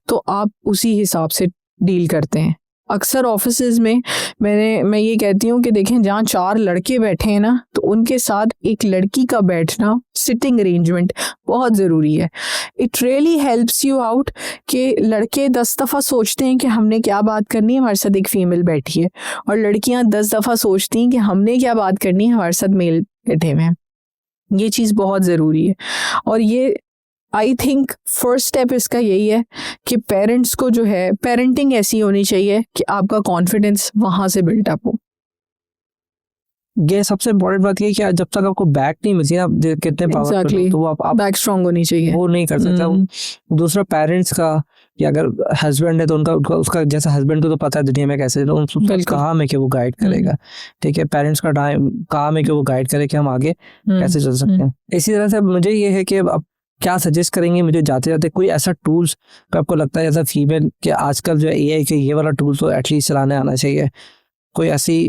तो आप उसी हिसाब से डील करते हैं. अक्सर ऑफिसेज में मैं ये कहती हूँ कि देखें, जहाँ 4 लड़के बैठे हैं ना, तो उनके साथ एक लड़की का बैठना, सिटिंग अरेंजमेंट बहुत ज़रूरी है. It really helps you out कि लड़के 10 दफ़ा सोचते हैं कि हमने क्या बात करनी है, हमारे साथ एक फीमेल बैठी है, और लड़कियाँ 10 दफ़ा सोचती हैं कि हमने क्या बात करनी है, हमारे साथ मेल बैठे हुए हैं. ये चीज़ बहुत ज़रूरी है. और ये आई थिंक फर्स्ट स्टेप इसका यही है कि पेरेंट्स को जो है, पेरेंटिंग ऐसी होनी चाहिए कि आपका कॉन्फिडेंस वहाँ से बिल्टअप हो. ये सबसे इम्पोर्टेंट बात ये कि जब तक आपको बैक नहीं मिलती ना, कितने पावरफुल, तो आप बैक स्ट्रांग होनी चाहिए, वो नहीं कर सकता. दूसरा पेरेंट्स का, या अगर हस्बैंड है तो उसका जैसे हस्बैंड को तो पता है दुनिया में कैसे, तो काम है कि वो गाइड करेगा. ठीक है, पेरेंट्स का काम है कि वो गाइड करे कि हम आगे कैसे चल सकते हैं. इसी तरह से मुझे ये है कि अब क्या सजेस्ट करेंगे मुझे जाते जाते, कोई ऐसा टूल्स आपको लगता है जैसा फीमेल कि आजकल जो AI के ये वाला टूल तो एटलीस्ट चलाने आना चाहिए, कोई ऐसी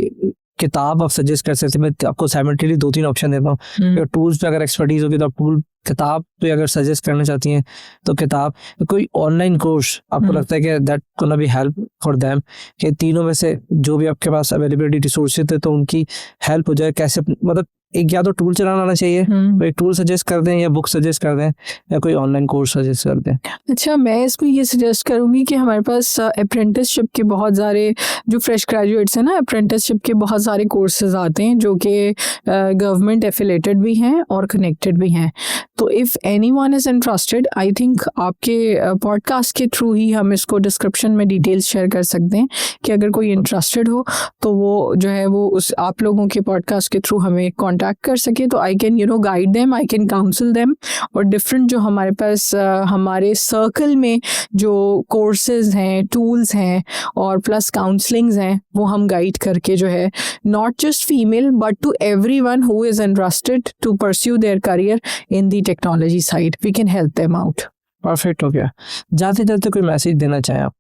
किताब आप सजेस्ट कर सकते हैं? मैं आपको साइमल्टेनियसली 2-3 ऑप्शन देता हूँ। टूल्स पे अगर एक्सपर्टीज होगी तो आप टूल, किताब पे अगर सजेस्ट करना चाहती हैं तो किताब, कोई ऑनलाइन कोर्स आपको लगता है कि that gonna be help for them, कि तीनों में से जो भी आपके पास अवेलेबिलिटी रिसोर्सेज है तो उनकी हेल्प हो जाए, कैसे मतलब एक या तो टूल चलाना आना चाहिए, कोई टूल सजेस्ट कर दें या बुक सजेस्ट कर दें या कोई ऑनलाइन कोर्स सजेस्ट कर दें। अच्छा, मैं इसमें ये सजेस्ट करूँगी कि हमारे पास अप्रेंटिसशिप के बहुत सारे, जो फ्रेश ग्रेजुएट्स हैं ना, अप्रेंटिसशिप के बहुत सारे कोर्सेज आते हैं जो कि गवर्नमेंट एफिलेटेड भी हैं और कनेक्टेड भी हैं। तो if anyone is interested, I think आपके पॉडकास्ट के थ्रू ही हम इसको डिस्क्रिप्शन में डिटेल्स शेयर कर सकते हैं कि अगर कोई इंटरेस्टेड हो तो वो जो है वो उस आप लोगों के पॉडकास्ट के थ्रू हमें कॉन्टैक्ट कर सके, तो I can guide them, I can council them, और डिफरेंट जो हमारे पास हमारे सर्कल में जो कोर्सेज हैं, टूल्स हैं और प्लस काउंसलिंग्स हैं, वो हम गाइड करके जो है not just female but to everyone who is interested to pursue their career in the technology side, we can help them out. Perfect हो गया। जाते जाते कोई मैसेज देना चाहें आप?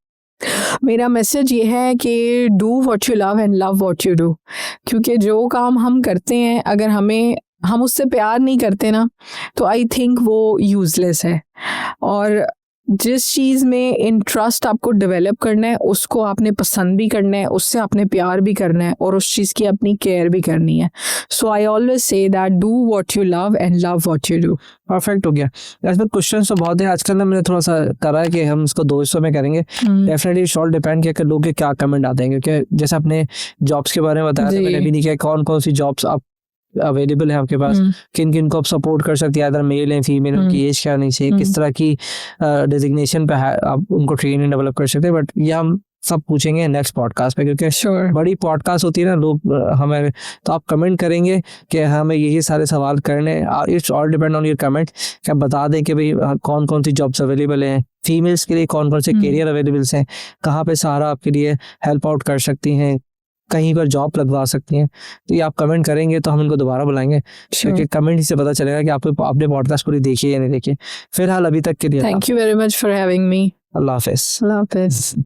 मेरा मैसेज ये है कि do what you love and love what you do, क्योंकि जो काम हम करते हैं अगर हम उससे प्यार नहीं करते ना, तो आई थिंक वो यूज़लेस है। और जिस चीज़ में इंटरेस्ट आपको डेवलप करना है उसको आपने पसंद भी करना है, उससे आपने प्यार भी करना है और उस चीज़ की अपनी केयर भी करनी है। So I always say that do what you love and love what you do. Perfect हो गया। ऐसे क्वेश्चन तो बहुत है आजकल ना, मैंने थोड़ा सा करा है कि हम इसको 2 हिस्सों में करेंगे। डेफिनेटली इट ऑल डिपेंड किया कि लोग के क्या कमेंट आते हैं, क्योंकि जैसे आपने जॉब्स के बारे में बताया तो मैंने भी नहीं किया कौन कौन सी जॉब्स आप अवेलेबल है आपके पास, किन किन को आप सपोर्ट कर सकते हैं, अदर मेल है फीमेल, उनकी एज क्या नहीं चाहिए, किस तरह की डेजिग्नेशन पे है आप उनको ट्रेनिंग डेवलप कर सकते हैं। बट ये हम सब पूछेंगे नेक्स्ट पॉडकास्ट पे, क्योंकि बड़ी पॉडकास्ट होती है ना, लोग हमें तो आप कमेंट करेंगे कि हमें यही सारे सवाल करने, it's all depend on your comment, कि आप बता दें कि भाई कौन कौन सी जॉब्स अवेलेबल हैं, फीमेल्स के लिए कौन कौन से करियर अवेलेबल्स हैं, कहाँ पे सारा आपके लिए हेल्प आउट कर सकती हैं, कहीं पर जॉब लगवा सकती हैं। तो ये आप कमेंट करेंगे तो हम इनको दोबारा बुलाएंगे, क्योंकि कमेंट ही से पता चलेगा कि आपने पॉडकास्ट पूरी देखी है या नहीं देखी। फिलहाल अभी तक के लिए thank you very much for having me. अल्लाह हाफिज़। अल्लाह हाफिज़।